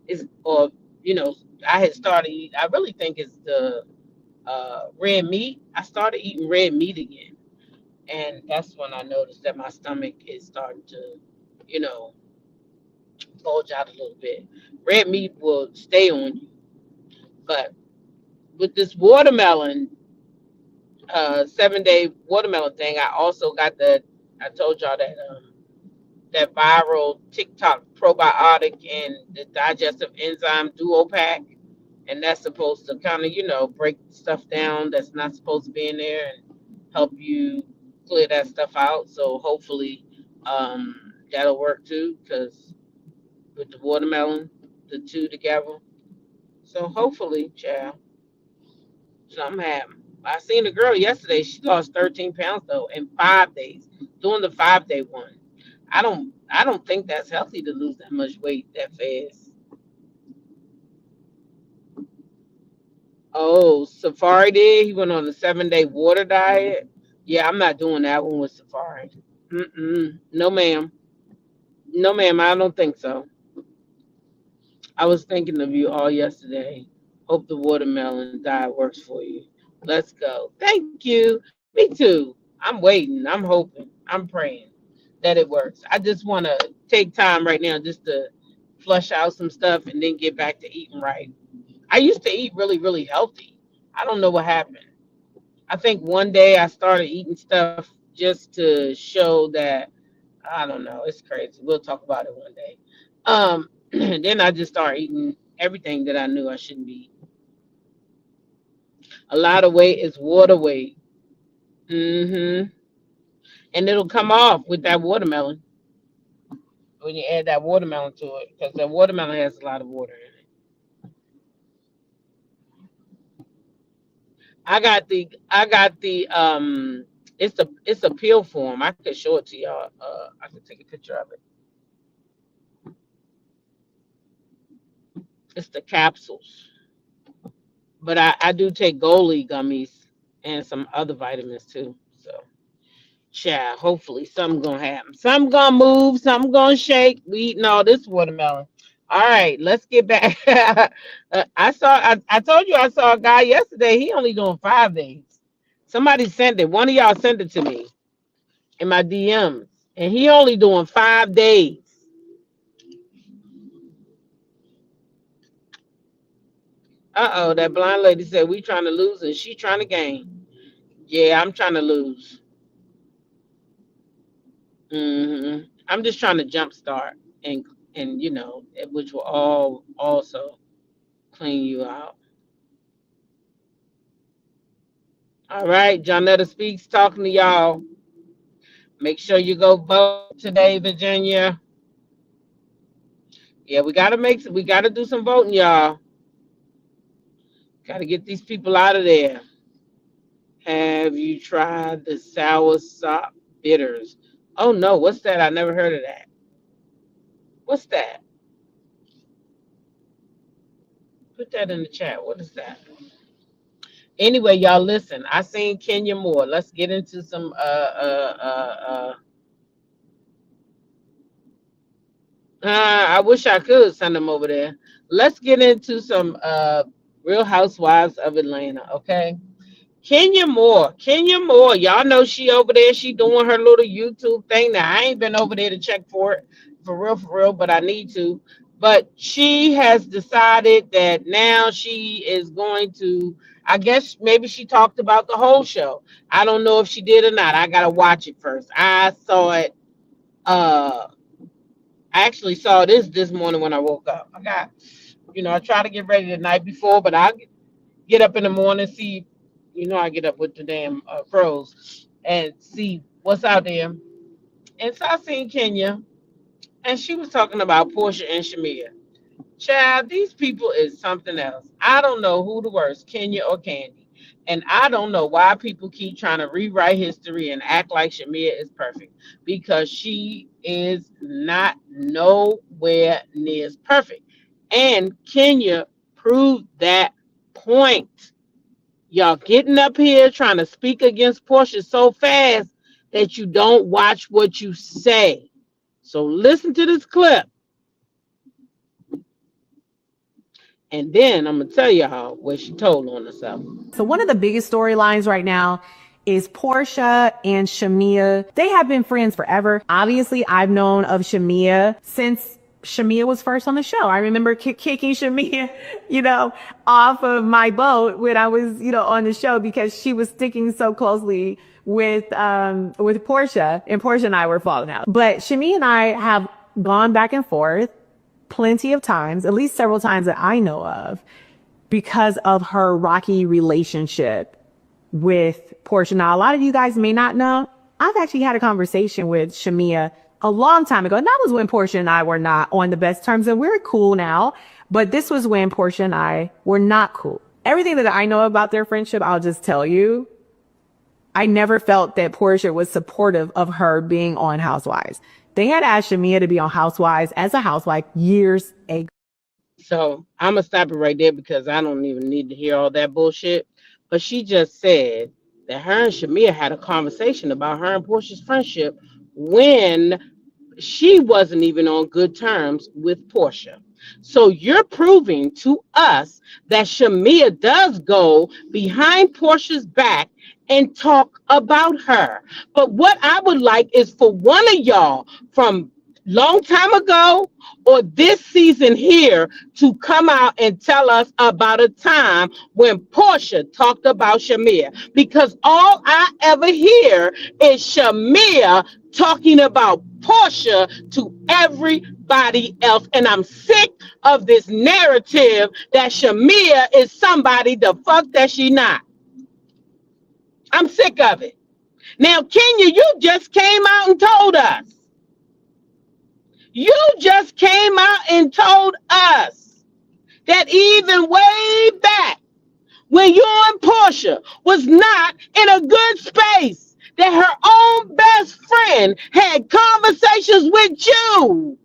Speaker 3: it's or you know I had started eat. I really think it's the red meat. I started eating red meat again, and that's when I noticed that my stomach is starting to, you know, bulge out a little bit. Red meat will stay on you, but with this watermelon, 7 day watermelon thing, I also got the. I told y'all that viral TikTok probiotic and the digestive enzyme duo pack, and that's supposed to kind of break stuff down that's not supposed to be in there and help you clear that stuff out. So hopefully, that'll work too, because with the watermelon, the two together. So hopefully, child, something happened. I seen a girl yesterday. She lost 13 pounds though in 5 days, doing the 5 day one. I don't think that's healthy to lose that much weight that fast. Oh, Safari did. He went on a 7 day water diet. Yeah, I'm not doing that one with Safari. Mm-mm. No, ma'am. No, ma'am. I don't think so. I was thinking of you all yesterday. Hope the watermelon diet works for you. Let's go. Thank you. Me too. I'm waiting. I'm hoping. I'm praying that it works. I just want to take time right now just to flush out some stuff and then get back to eating right. I used to eat really, really healthy. I don't know what happened. I think one day I started eating stuff just to show that I don't know. It's crazy. We'll talk about it one day. Then I just started eating everything that I knew I shouldn't be eating. A lot of weight is water weight. Hmm. And it'll come off with that watermelon when you add that watermelon to it, because the watermelon has a lot of water in it. I got the it's a pill form. I could show it to y'all. I could take a picture of it. It's the capsules. But I do take Goli gummies and some other vitamins too. So Child, hopefully something gonna happen. Something gonna move, something gonna shake. We eating all this watermelon. All right, let's get back. I told you I saw a guy yesterday. He only doing 5 days. Somebody sent it. One of y'all sent it to me in my DMs. And he only doing 5 days. Uh-oh, that blind lady said we trying to lose and she trying to gain. Yeah, I'm trying to lose. I'm just trying to jumpstart and which will all also clean you out. All right, Jonetta Speaks talking to y'all. Make sure you go vote today, Virginia. Yeah, we gotta do some voting, y'all. Gotta get these people out of there. Have you tried the sour sop bitters? Oh no, what's that? I never heard of that. What's that? Put that in the chat. What is that? Anyway, y'all listen. I seen Kenya Moore. Let's get into some I wish I could send them over there. Let's get into some Real Housewives of Atlanta, okay? Kenya Moore, y'all know she over there. She doing her little YouTube thing. Now I ain't been over there to check for it, for real, but I need to. But she has decided that now she is going to. I guess maybe she talked about the whole show. I don't know if she did or not. I gotta watch it first. I saw it. I actually saw this morning when I woke up. I try to get ready the night before, but I get up in the morning, see. I get up with the damn pros and see what's out there. And so I seen Kenya, and she was talking about Porsha and Shamia. Child, these people is something else. I don't know who the worst, Kenya or Candy. And I don't know why people keep trying to rewrite history and act like Shamia is perfect, because she is not nowhere near as perfect. And Kenya proved that point. Y'all getting up here trying to speak against Porsha so fast that you don't watch what you say. So listen to this clip. And then I'm going to tell y'all what she told on herself.
Speaker 8: So one of the biggest storylines right now is Porsha and Shamia. They have been friends forever. Obviously, I've known of Shamia since Shamia was first on the show. I remember kicking Shamia, off of my boat when I was, on the show because she was sticking so closely with Porsha, and Porsha and I were falling out. But Shamia and I have gone back and forth plenty of times, at least several times that I know of, because of her rocky relationship with Porsha. Now, a lot of you guys may not know, I've actually had a conversation with Shamia a long time ago. And that was when Porsha and I were not on the best terms, and we're cool now. But this was when Porsha and I were not cool. Everything that I know about their friendship, I'll just tell you. I never felt that Porsha was supportive of her being on Housewives. They had asked Shamia to be on Housewives as a housewife years ago.
Speaker 3: So I'm going to stop it right there because I don't even need to hear all that bullshit. But she just said that her and Shamia had a conversation about her and Porsha's friendship when she wasn't even on good terms with Porsha. So you're proving to us that Shamia does go behind Porsha's back and talk about her. But what I would like is for one of y'all from long time ago or this season here to come out and tell us about a time when Porsha talked about Shamia, because all I ever hear is Shamia talking about Porsha to everybody else, and I'm sick of this narrative that Shamia is somebody the fuck that she not. I'm sick of it. Now, Kenya, you just came out and told us. You just came out and told us that even way back when you and Porsha was not in a good space, that her own best friend had conversations with you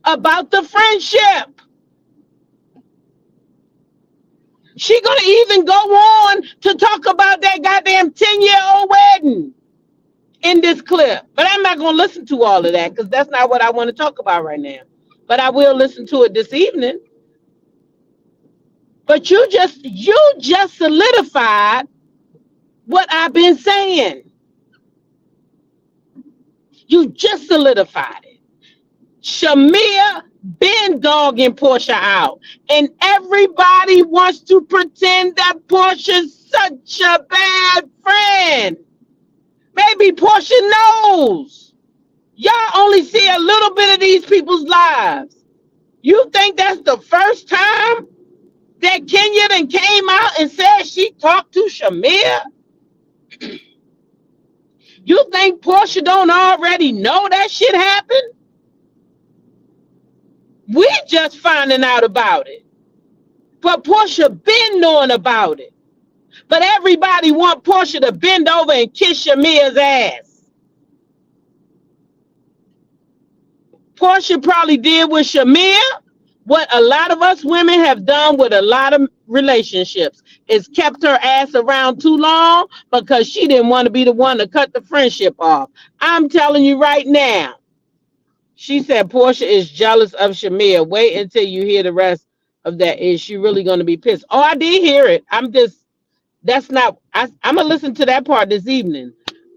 Speaker 3: about the friendship. She gonna even go on to talk about that goddamn 10-year-old wedding. in this clip. But I'm not gonna listen to all of that because that's not what I want to talk about right now. But I will listen to it this evening. But you just solidified what I've been saying. You just solidified it. Shamia been dogging Porsha out. And everybody wants to pretend that Porsha's such a bad friend. Maybe Porsha knows. Y'all only see a little bit of these people's lives. You think that's the first time that Kenya then came out and said she talked to Shamia? You think Porsha don't already know that shit happened? We just finding out about it. But Porsha been knowing about it. But everybody want Porsha to bend over and kiss Shamia's ass. Porsha probably did with Shamia what a lot of us women have done with a lot of relationships, is kept her ass around too long because she didn't want to be the one to cut the friendship off. I'm telling you right now. She said Porsha is jealous of Shamia. Wait until you hear the rest of that. Is she really going to be pissed? Oh, I did hear it. I'm going to listen to that part this evening.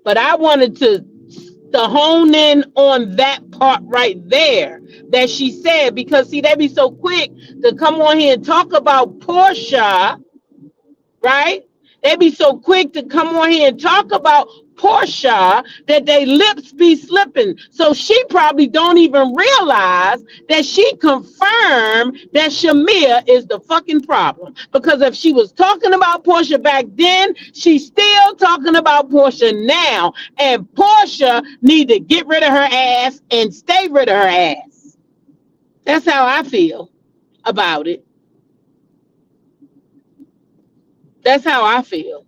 Speaker 3: But I wanted to hone in on that part right there that she said, because see, they be so quick to come on here and talk about Porsha, right? They be so quick to come on here and talk about Porsha that they lips be slipping. So she probably don't even realize that she confirmed that Shamia is the fucking problem. Because if she was talking about Porsha back then, she's still talking about Porsha now. And Porsha need to get rid of her ass and stay rid of her ass. That's how I feel about it. That's how I feel.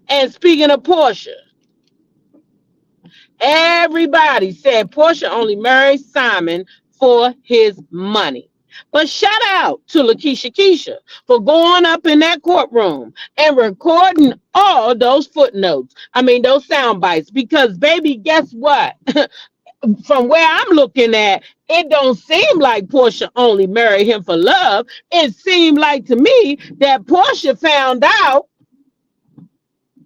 Speaker 3: And speaking of Porsha, everybody said Porsha only married Simon for his money. But shout out to Lakeisha Keisha for going up in that courtroom and recording all those footnotes. I mean, those sound bites. Because, baby, guess what? From where I'm looking at, it don't seem like Porsha only married him for love. It seemed like to me that Porsha found out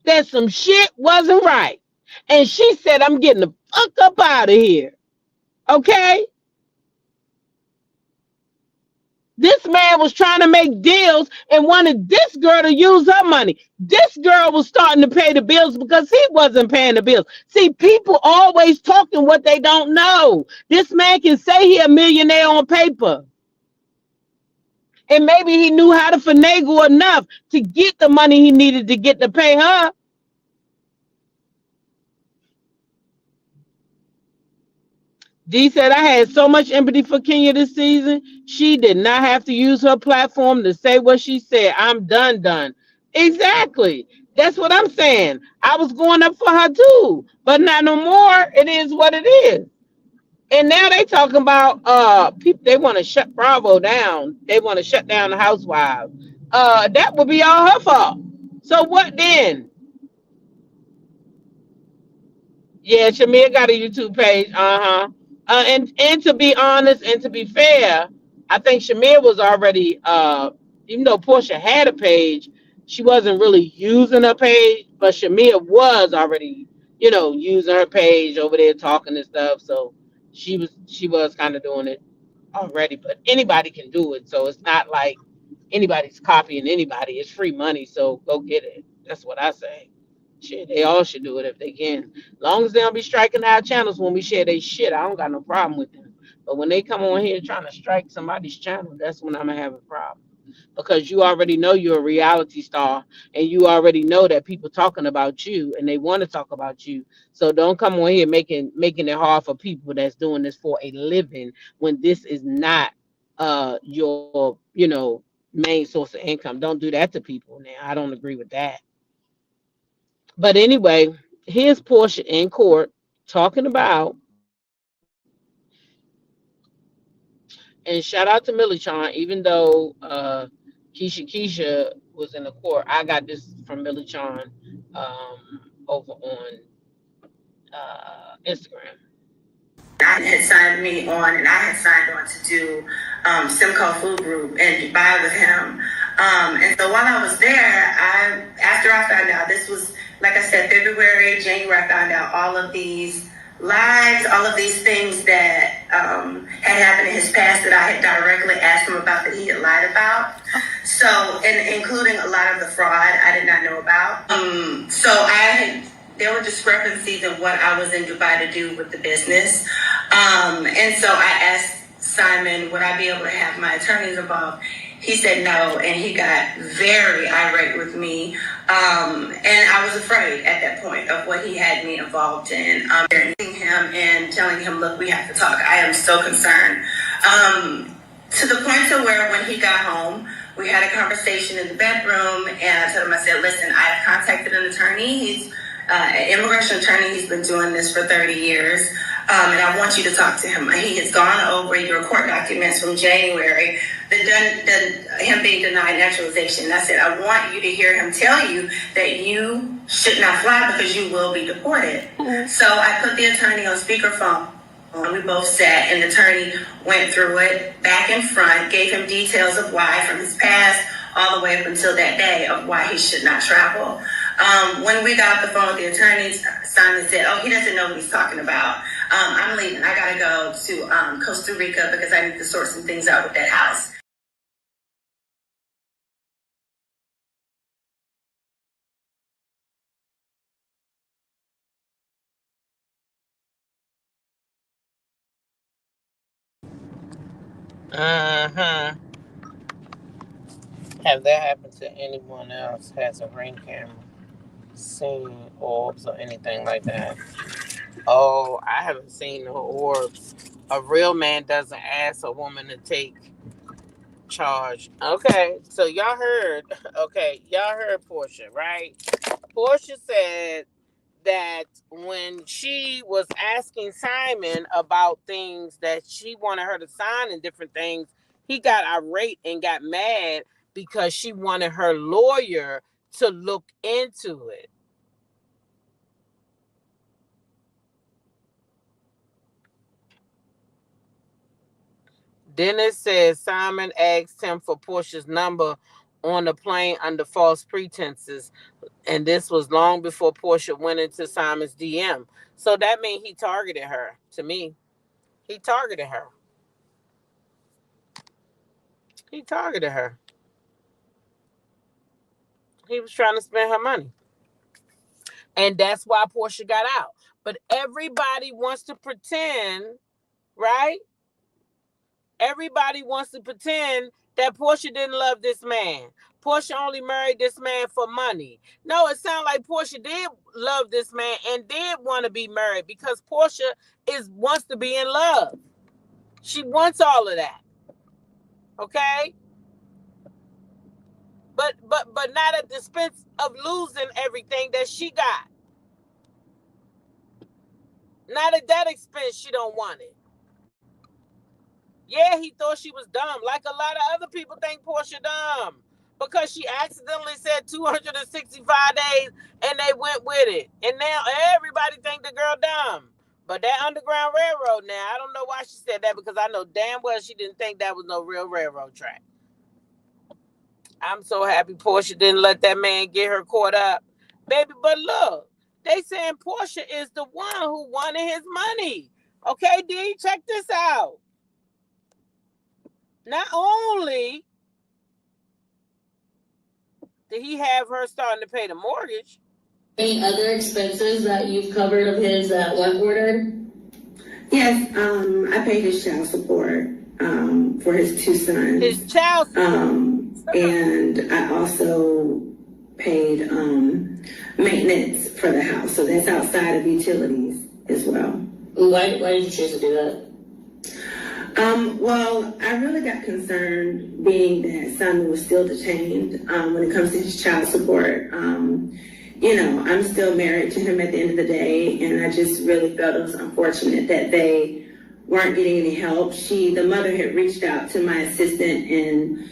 Speaker 3: that some shit wasn't right. And she said, I'm getting the fuck up out of here. Okay? This man was trying to make deals and wanted this girl to use her money. This girl was starting to pay the bills because he wasn't paying the bills. See, people always talking what they don't know. This man can say he a millionaire on paper. And maybe he knew how to finagle enough to get the money he needed to get to pay her. D said, I had so much empathy for Kenya this season. She did not have to use her platform to say what she said. I'm done. Exactly. That's what I'm saying. I was going up for her too, but not no more. It is what it is. And now they talking about people. They want to shut Bravo down. They want to shut down the Housewives. That would be all her fault. So what then? Yeah, Shamia got a YouTube page. And to be honest and to be fair, I think Shamir was already, even though Porsha had a page, she wasn't really using her page, but Shamir was already, using her page over there talking and stuff. So she was kind of doing it already, but anybody can do it. So it's not like anybody's copying anybody. It's free money, so go get it. That's what I say. Shit, they all should do it if they can. As long as they don't be striking our channels when we share their shit, I don't got no problem with them. But when they come on here trying to strike somebody's channel, that's when I'm going to have a problem. Because you already know you're a reality star, and you already know that people talking about you, and they want to talk about you. So don't come on here making it hard for people that's doing this for a living when this is not your, main source of income. Don't do that to people now. I don't agree with that. But anyway, here's Porsha in court talking about, and shout out to Millie Chan, even though Keisha was in the court, I got this from Millie Chan. over on Instagram.
Speaker 9: I had signed me on, and I had signed on to do Simcoe Food Group in Dubai with him. And so while I was there, after I found out, this was, like I said, February, January, I found out all of these lies, all of these things that had happened in his past that I had directly asked him about, that he had lied about. So, and including a lot of the fraud I did not know about. There were discrepancies in what I was in Dubai to do with the business. And so I asked Simon, would I be able to have my attorneys involved? He said no, and he got very irate with me. And I was afraid at that point of what he had me involved in. Him and telling him, look, we have to talk. I am so concerned. To the point to where when he got home, we had a conversation in the bedroom, and I told him, I said, listen, I have contacted an attorney. He's an immigration attorney. He's been doing this for 30 years. And I want you to talk to him. He has gone over your court documents from January, him being denied naturalization. And I said, I want you to hear him tell you that you should not fly because you will be deported. Mm-hmm. So I put the attorney on speakerphone. And we both sat, and the attorney went through it back and front, gave him details of why from his past all the way up until that day of why he should not travel. When we got off the phone with the attorneys, Simon said, oh, he doesn't know what he's talking about. I'm leaving. I got to go to Costa Rica because I need to sort some things out with that house.
Speaker 3: Uh-huh. Have that happened to anyone else? Has a ring camera seen orbs or anything like that? Oh, I haven't seen no orbs. A real man doesn't ask a woman to take charge. Okay, so y'all heard Porsha, right? Porsha said that when she was asking Simon about things that she wanted her to sign and different things, he got irate and got mad because she wanted her lawyer to look into it. Then it says Simon asked him for Porsha's number on the plane under false pretenses. And this was long before Porsha went into Simon's DM. So that means he targeted her. To me, he targeted her. He targeted her. He was trying to spend her money. And that's why Porsha got out. But everybody wants to pretend, right? Everybody wants to pretend that Porsha didn't love this man. Porsha only married this man for money. No, it sounds like Porsha did love this man and did want to be married because Porsha wants to be in love. She wants all of that. Okay? But not at the expense of losing everything that she got. Not at that expense, she don't want it. Yeah, he thought she was dumb, like a lot of other people think Porsha dumb. Because she accidentally said 265 days and they went with it. And now everybody think the girl dumb. But that Underground Railroad now, I don't know why she said that because I know damn well she didn't think that was no real railroad track. I'm so happy Porsha didn't let that man get her caught up. Baby, but look, they saying Porsha is the one who wanted his money. Okay, D, check this out. Not only did he have her starting to pay the mortgage.
Speaker 10: Any other expenses that you've covered of his work order?
Speaker 9: Yes, I paid his child support for his two sons.
Speaker 3: His child support.
Speaker 9: And I also paid maintenance for the house. So that's outside of utilities as well.
Speaker 10: Why did you choose to do that?
Speaker 9: Well, I really got concerned being that Simon was still detained when it comes to his child support. I'm still married to him at the end of the day, and I just really felt it was unfortunate that they weren't getting any help. The mother had reached out to my assistant and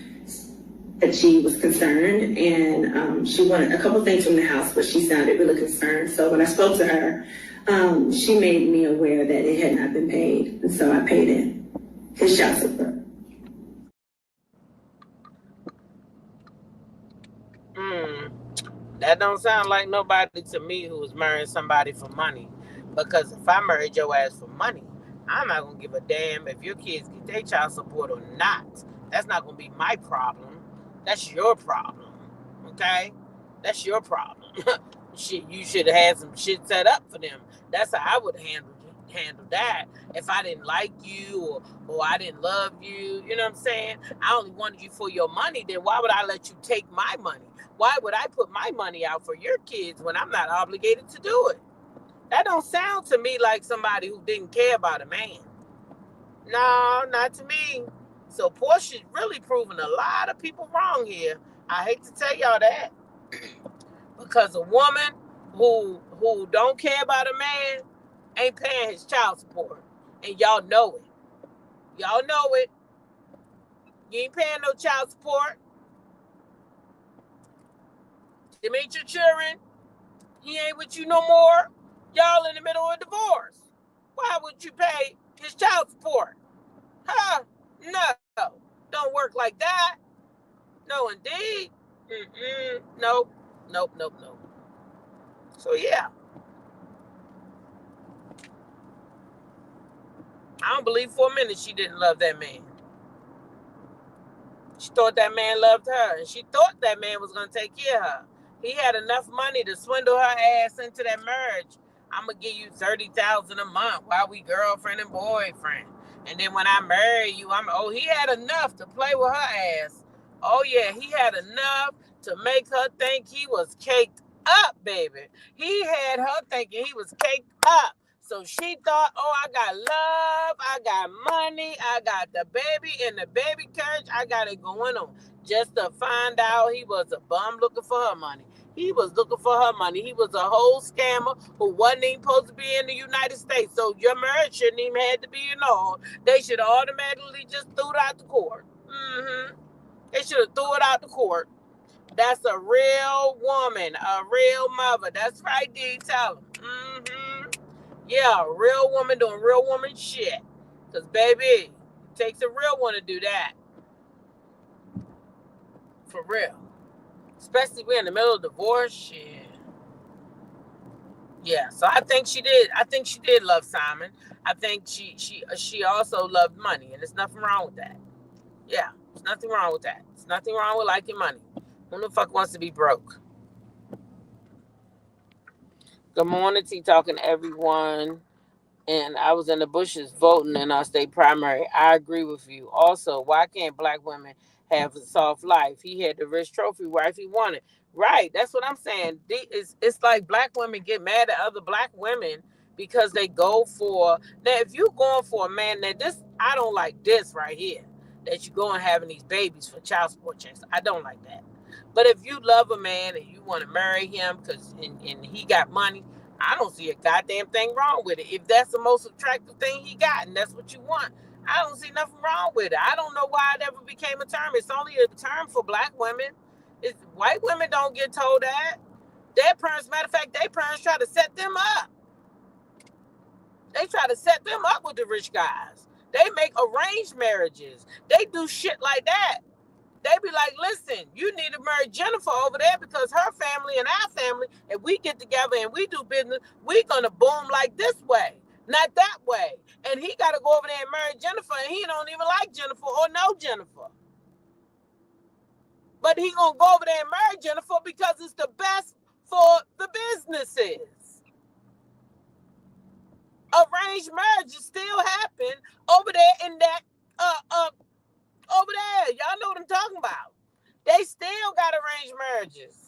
Speaker 9: that she was concerned, and she wanted a couple things from the house, but she sounded really concerned. So when I spoke to her, she made me aware that it had not been paid, and so I paid his child support.
Speaker 3: That don't sound like nobody to me who was marrying somebody for money. Because if I married your ass for money, I'm not going to give a damn if your kids get their child support or not. That's not going to be my problem. That's your problem. Okay? That's your problem. Shit, you should have had some shit set up for them. That's how I would handle that. If I didn't like you or I didn't love you, you know what I'm saying? I only wanted you for your money, then why would I let you take my money? Why would I put my money out for your kids when I'm not obligated to do it? That don't sound to me like somebody who didn't care about a man. No, not to me. So Porsha's really proving a lot of people wrong here. I hate to tell y'all that. Because a woman who don't care about a man ain't paying his child support. And y'all know it. Y'all know it. You ain't paying no child support. Them ain't your children. He ain't with you no more. Y'all in the middle of a divorce. Why would you pay his child support? Huh? No. Don't work like that. No, indeed. Nope. So, yeah. I don't believe for a minute she didn't love that man. She thought that man loved her, and she thought that man was going to take care of her. He had enough money to swindle her ass into that marriage. I'm going to give you $30,000 a month while we girlfriend and boyfriend. And then when I marry you, he had enough to play with her ass. Oh, yeah, he had enough to make her think he was caked up, baby. He had her thinking he was caked up. So she thought, I got love, I got money, I got the baby and the baby carriage, I got it going on. Just to find out he was a bum looking for her money. He was looking for her money. He was a whole scammer who wasn't even supposed to be in the United States. So your marriage shouldn't even have to be annulled. They should automatically just threw it out the court. They should have threw it out the court. That's a real woman, a real mother. That's right, D. Tell them. Yeah, a real woman doing real woman shit. Because, baby, it takes a real one to do that. For real. Especially we're in the middle of divorce shit. Yeah, so I think she did. I think she did love Simon. I think she also loved money, and there's nothing wrong with that. Yeah, there's nothing wrong with that. There's nothing wrong with liking money. Who the fuck wants to be broke? Good morning, T talking to everyone. And I was in the bushes voting in our state primary. I agree with you. Also, why can't black women have a soft life? He had the rich trophy wife he wanted. Right, that's what I'm saying. It's like black women get mad at other black women because they go for... Now, if you're going for a man, I don't like this right here, that you go and having these babies for child support checks. I don't like that. But if you love a man and you want to marry him and he got money, I don't see a goddamn thing wrong with it. If that's the most attractive thing he got and that's what you want, I don't see nothing wrong with it. I don't know why it ever became a term. It's only a term for black women. White women don't get told that. Their parents, matter of fact, their parents try to set them up. They try to set them up with the rich guys. They make arranged marriages. They do shit like that. They be like, listen, you need to marry Jennifer over there because her family and our family, if we get together and we do business, we're going to boom like this way, not that way. And he got to go over there and marry Jennifer, and he don't even like Jennifer or know Jennifer. But he going to go over there and marry Jennifer because it's the best for the businesses. Arranged marriages still happen over there in that, over there. Y'all know what I'm talking about. They still got arranged marriages.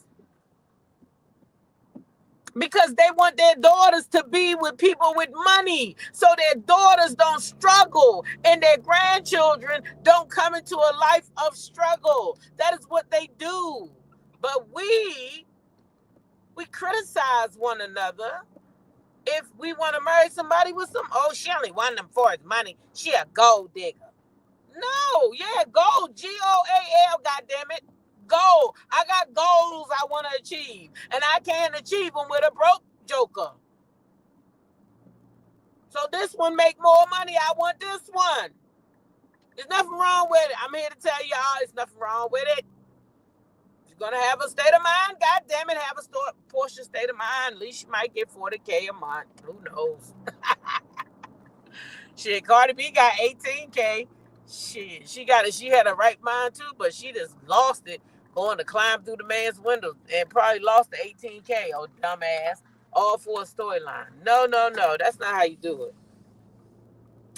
Speaker 3: Because they want their daughters to be with people with money. So their daughters don't struggle. And their grandchildren don't come into a life of struggle. That is what they do. But we criticize one another. If we want to marry somebody with some, she only want them for his money. She a gold digger. No, yeah, gold, G-O-A-L, goddammit. goal. I got goals I want to achieve, and I can't achieve them with a broke joker. So this one make more money. I want this one. There's nothing wrong with it. I'm here to tell y'all, there's nothing wrong with it. If you're gonna have a state of mind, God damn it, have a Porsche state of mind. At least you might get $40K a month. Who knows? Shit, Cardi B got $18K. Shit, she had a right mind too, but she just lost it going to climb through the man's window and probably lost the $18K. Oh, dumbass. All for a storyline. No. That's not how you do it.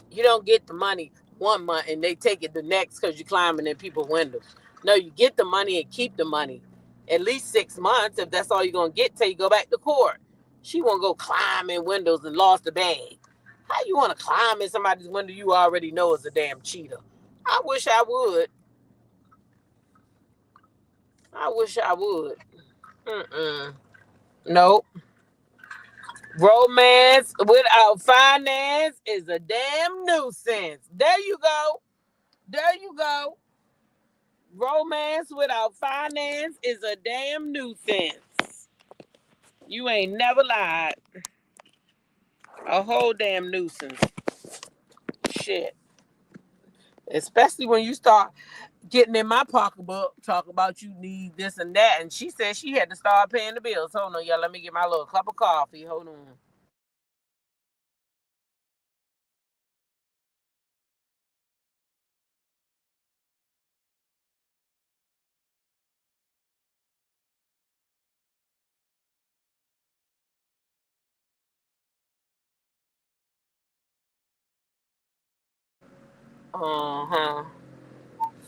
Speaker 3: You don't get the money one month and they take it the next because you're climbing in people's windows. No, you get the money and keep the money. At least 6 months, if that's all you're going to get till you go back to court. She won't go climb in windows and lost the bag. How you want to climb in somebody's window you already know is a damn cheater? I wish I would. Nope. Romance without finance is a damn nuisance. There you go. Romance without finance is a damn nuisance. You ain't never lied. A whole damn nuisance. Shit. Especially when you start getting in my pocketbook, talk about you need this and that. And she said she had to start paying the bills. Hold on, y'all. Let me get my little cup of coffee. Hold on.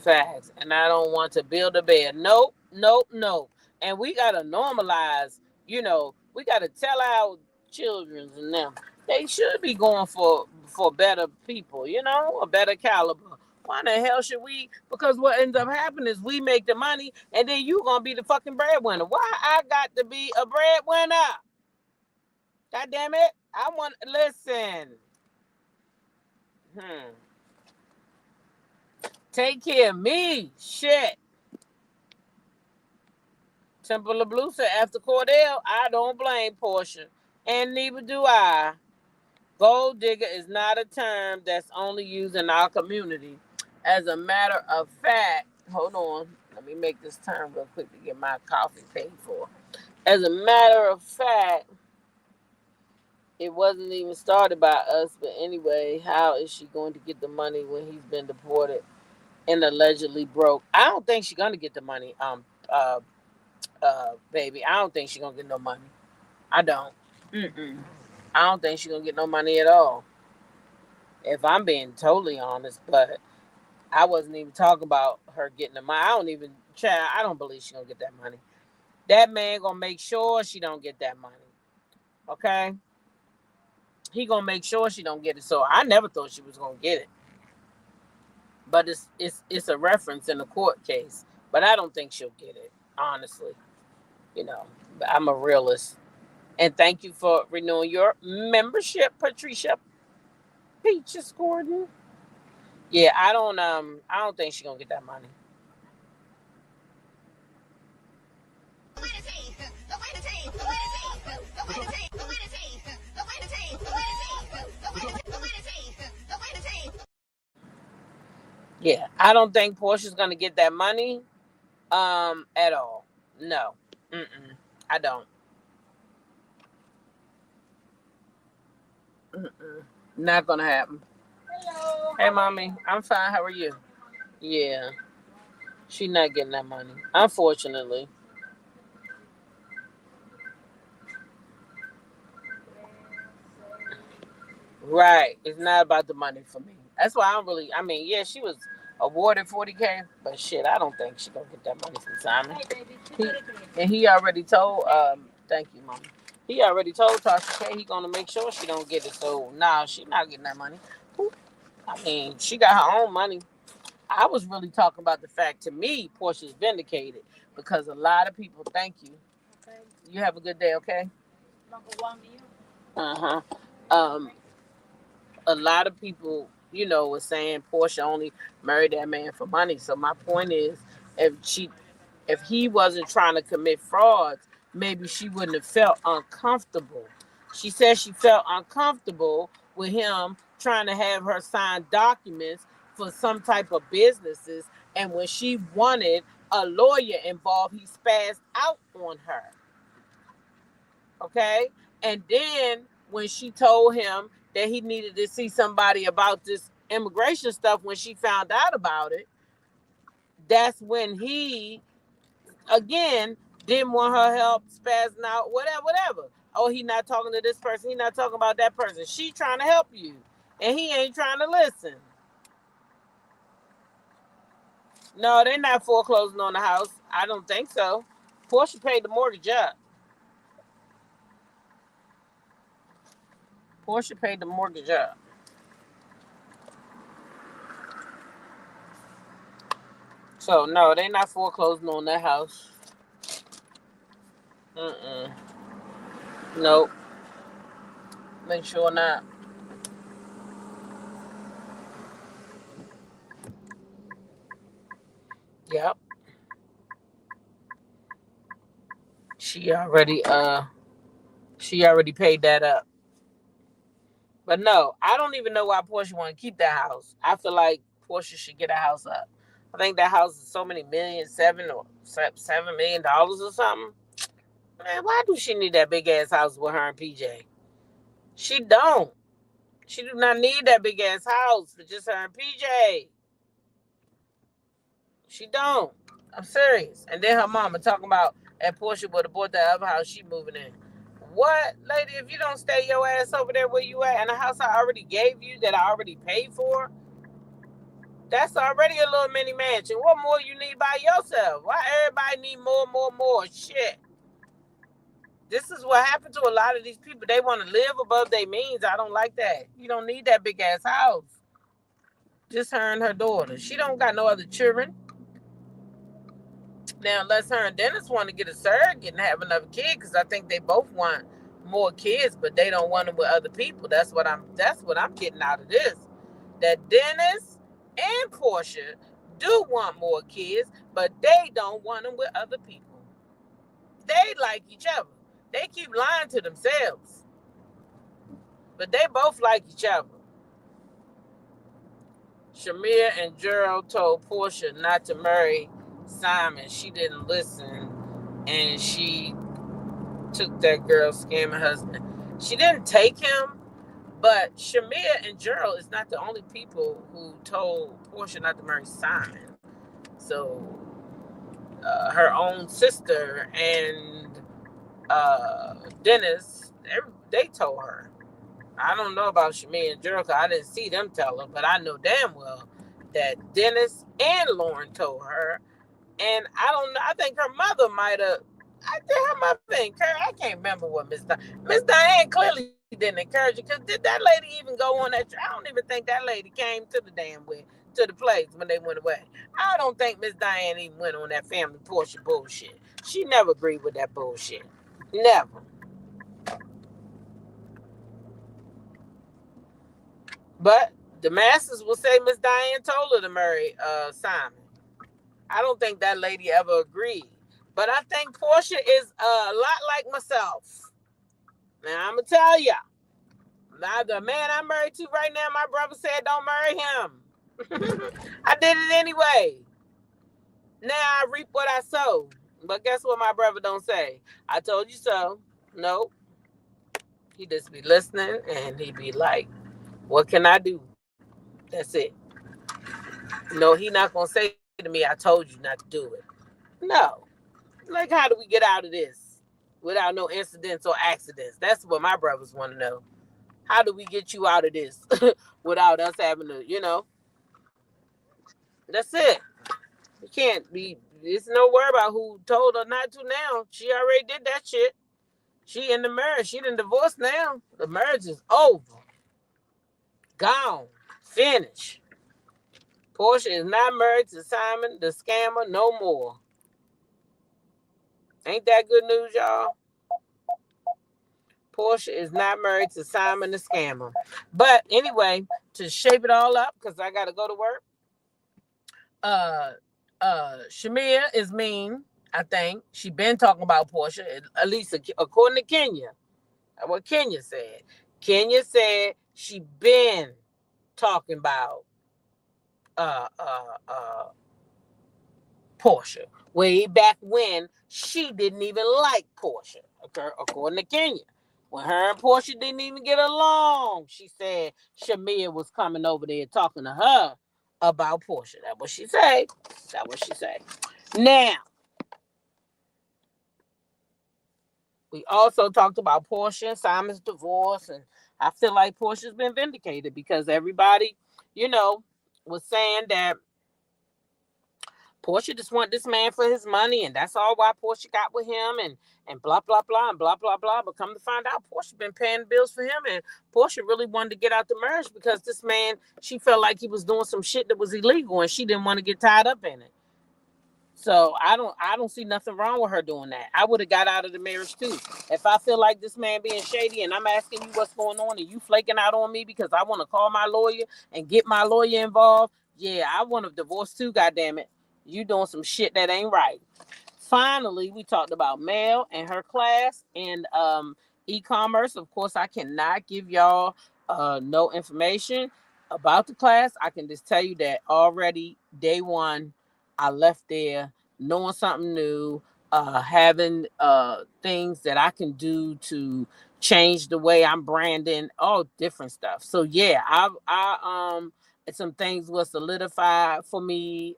Speaker 3: Facts. And I don't want to build a bed. Nope. And we got to normalize, we got to tell our children and them, they should be going for better people, a better caliber. Why the hell should we? Because what ends up happening is we make the money and then you going to be the fucking breadwinner. Why I got to be a breadwinner? God damn it. Listen. Take care of me. Shit. Temple of Blue said, after Cordell, I don't blame Porsha. And neither do I. Gold digger is not a term that's only used in our community. As a matter of fact, hold on. Let me make this turn real quick to get my coffee paid for. As a matter of fact, it wasn't even started by us. But anyway, how is she going to get the money when he's been deported and allegedly broke? I don't think she's gonna get the money, baby. I don't think she's gonna get no money. I don't. I don't think she's gonna get no money at all. If I'm being totally honest, but I wasn't even talking about her getting the money. I don't believe she's gonna get that money. That man gonna make sure she don't get that money. Okay? He gonna make sure she don't get it. So I never thought she was gonna get it. But it's a reference in a court case. But I don't think she'll get it, honestly. I'm a realist. And thank you for renewing your membership, Patricia Peaches Gordon. Yeah, I don't think she's gonna get that money. Yeah, I don't think Porsha's gonna get that money at all. No. I don't. Not gonna happen. Hello. Hey, mommy. I'm fine. How are you? Yeah. She's not getting that money, unfortunately. Right. It's not about the money for me. That's why she was awarded $40K, but shit, I don't think she's gonna get that money from Simon. Hey, baby. He already told, thank you, Mom. He already told Tasha K he gonna make sure she don't get it. So, she's not getting that money. She got her own money. I was really talking about the fact, to me, Porsha's vindicated because a lot of people, thank you. Okay. You have a good day, okay? Number one to you. A lot of people, was saying Porsha only married that man for money. So my point is, if she if he wasn't trying to commit frauds, maybe she wouldn't have felt uncomfortable. She said she felt uncomfortable with him trying to have her sign documents for some type of businesses. And when she wanted a lawyer involved, he spazzed out on her. Okay? And then when she told him that he needed to see somebody about this immigration stuff, when she found out about it, that's when he, again, didn't want her help, spazzing out, whatever. Oh, he not talking to this person. He not talking about that person. She trying to help you, and he ain't trying to listen. No, they're not foreclosing on the house. I don't think so. Porsha paid the mortgage up. Porsha paid the mortgage up. So, no, they're not foreclosing on that house. Nope. Make sure not. Yep. She already paid that up. But no, I don't even know why Porsha want to keep that house. I feel like Porsha should get a house up. I think that house is so many millions, $7 million or something. Man, why do she need that big ass house with her and PJ? She don't. She do not need that big ass house for just her and PJ. She don't. I'm serious. And then her mama talking about at Porsha would have bought that other house she moving in. What, lady, if you don't stay your ass over there where you at, and a house I already gave you that I already paid for, that's already a little mini mansion. What more you need by yourself? Why everybody need more? Shit. This is what happened to a lot of these people. They want to live above their means. I don't like that. You don't need that big ass house. Just her and her daughter. She don't got no other children. Now, unless her and Dennis want to get a surrogate and have another kid, because I think they both want more kids, but they don't want them with other people. That's what I'm getting out of this. That Dennis and Porsha do want more kids, but they don't want them with other people. They like each other. They keep lying to themselves. But they both like each other. Shamir and Gerald told Porsha not to marry Simon. She didn't listen, and she took that girl's scamming husband. She didn't take him, but Shamir and Gerald is not the only people who told Porsha not to marry Simon. So her own sister and Dennis, they told her. I don't know about Shamir and Gerald, because I didn't see them tell her, but I know damn well that Dennis and Lauren told her. And I don't know, I think her mother might have, I think her mother encouraged, I can't remember what Miss Diane clearly didn't encourage her, because did that lady even go on that trip? I don't even think that lady came to the to the place when they went away. I don't think Miss Diane even went on that family Porsha bullshit. She never agreed with that bullshit. Never. But the masses will say Miss Diane told her to marry Simon. I don't think that lady ever agreed. But I think Porsha is a lot like myself. Now, I'm going to tell you. Now, the man I'm married to right now, my brother said don't marry him. I did it anyway. Now I reap what I sow. But guess what my brother don't say? I told you so. Nope. He just be listening and he be like, what can I do? That's it. No, he not going to say to me, I told you not to do it. No. Like, how do we get out of this without no incidents or accidents? That's what my brothers want to know. How do we get you out of this without us having to, That's it. You can't be, it's no worry about who told her not to now. She already did that shit. She in the marriage. She done divorced now. The marriage is over. Gone. Finished. Porsha is not married to Simon, the scammer, no more. Ain't that good news, y'all? Porsha is not married to Simon, the scammer. But anyway, to shape it all up, because I got to go to work, Shamir is mean. I think she been talking about Porsha, at least according to Kenya. What Kenya said. Kenya said she been talking about Porsha way back when she didn't even like Porsha, according to Kenya. When her and Porsha didn't even get along, she said Shamia was coming over there talking to her about Porsha. That's what she said. Now, we also talked about Porsha and Simon's divorce, and I feel like Porsha's been vindicated because everybody, was saying that Porsha just want this man for his money, and that's all why Porsha got with him, and blah, blah, blah, and blah, blah, blah. But come to find out, Porsha been paying bills for him, and Porsha really wanted to get out the marriage because this man, she felt like he was doing some shit that was illegal, and she didn't want to get tied up in it. So I don't see nothing wrong with her doing that. I would have got out of the marriage too. If I feel like this man being shady and I'm asking you what's going on and you flaking out on me because I want to call my lawyer and get my lawyer involved, yeah, I want a divorce too, goddammit. You doing some shit that ain't right. Finally, we talked about Mel and her class and e-commerce. Of course, I cannot give y'all no information about the class. I can just tell you that already day one, I left there knowing something new, having things that I can do to change the way I'm branding, all different stuff. So yeah, I some things was solidified for me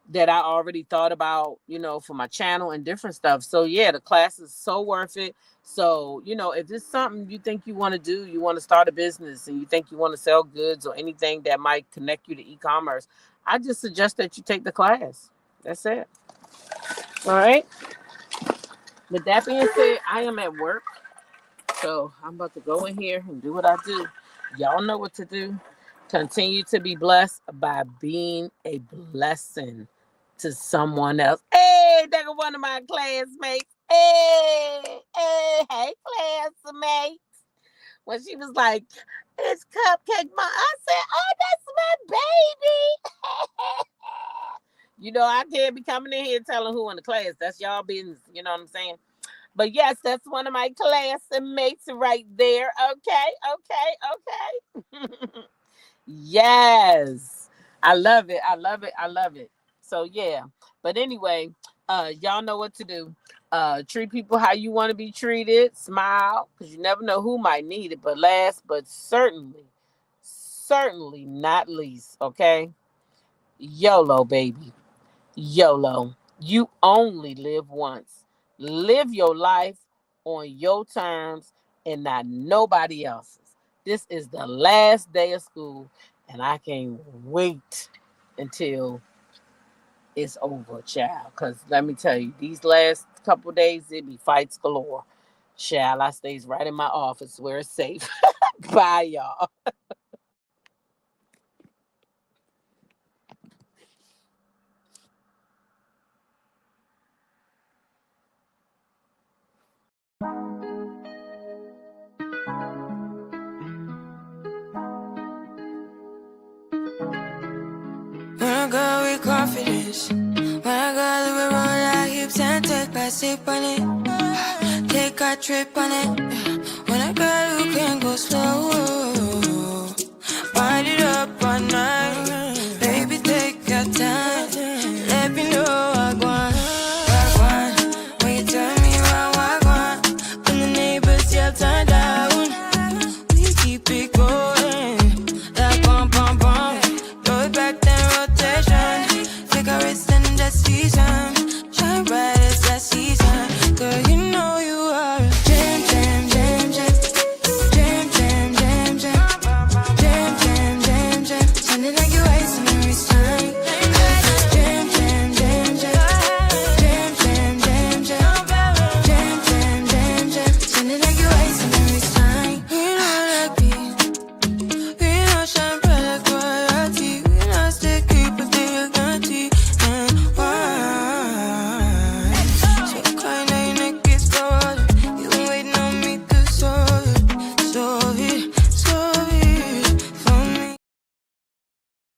Speaker 3: that I already thought about, for my channel and different stuff. So yeah, the class is so worth it. So, if it's something you think you want to do, you want to start a business and you think you want to sell goods or anything that might connect you to e-commerce, I just suggest that you take the class. That's it. All right. With that being said, I am at work. So I'm about to go in here and do what I do. Y'all know what to do. Continue to be blessed by being a blessing to someone else. Hey, that's one of my classmates. Hey, classmates. When she was like, it's Cupcake Mom, I said, oh, that's my baby. I can't be coming in here telling who in the class. That's y'all business. You know what I'm saying? But yes, that's one of my classmates right there. Okay. Yes. I love it. So yeah. But anyway, y'all know what to do. Treat people how you want to be treated. Smile, because you never know who might need it. But last but certainly not least, okay? YOLO, baby. YOLO. You only live once. Live your life on your terms and not nobody else's. This is the last day of school, and I can't wait until it's over, child. Because let me tell you, these last couple days, it be fights galore. Child, I stays right in my office where it's safe. Bye, y'all.
Speaker 11: When I go with confidence, when I go with roll like hips and take a sip on it, take a trip on it. When I go, you can go slow.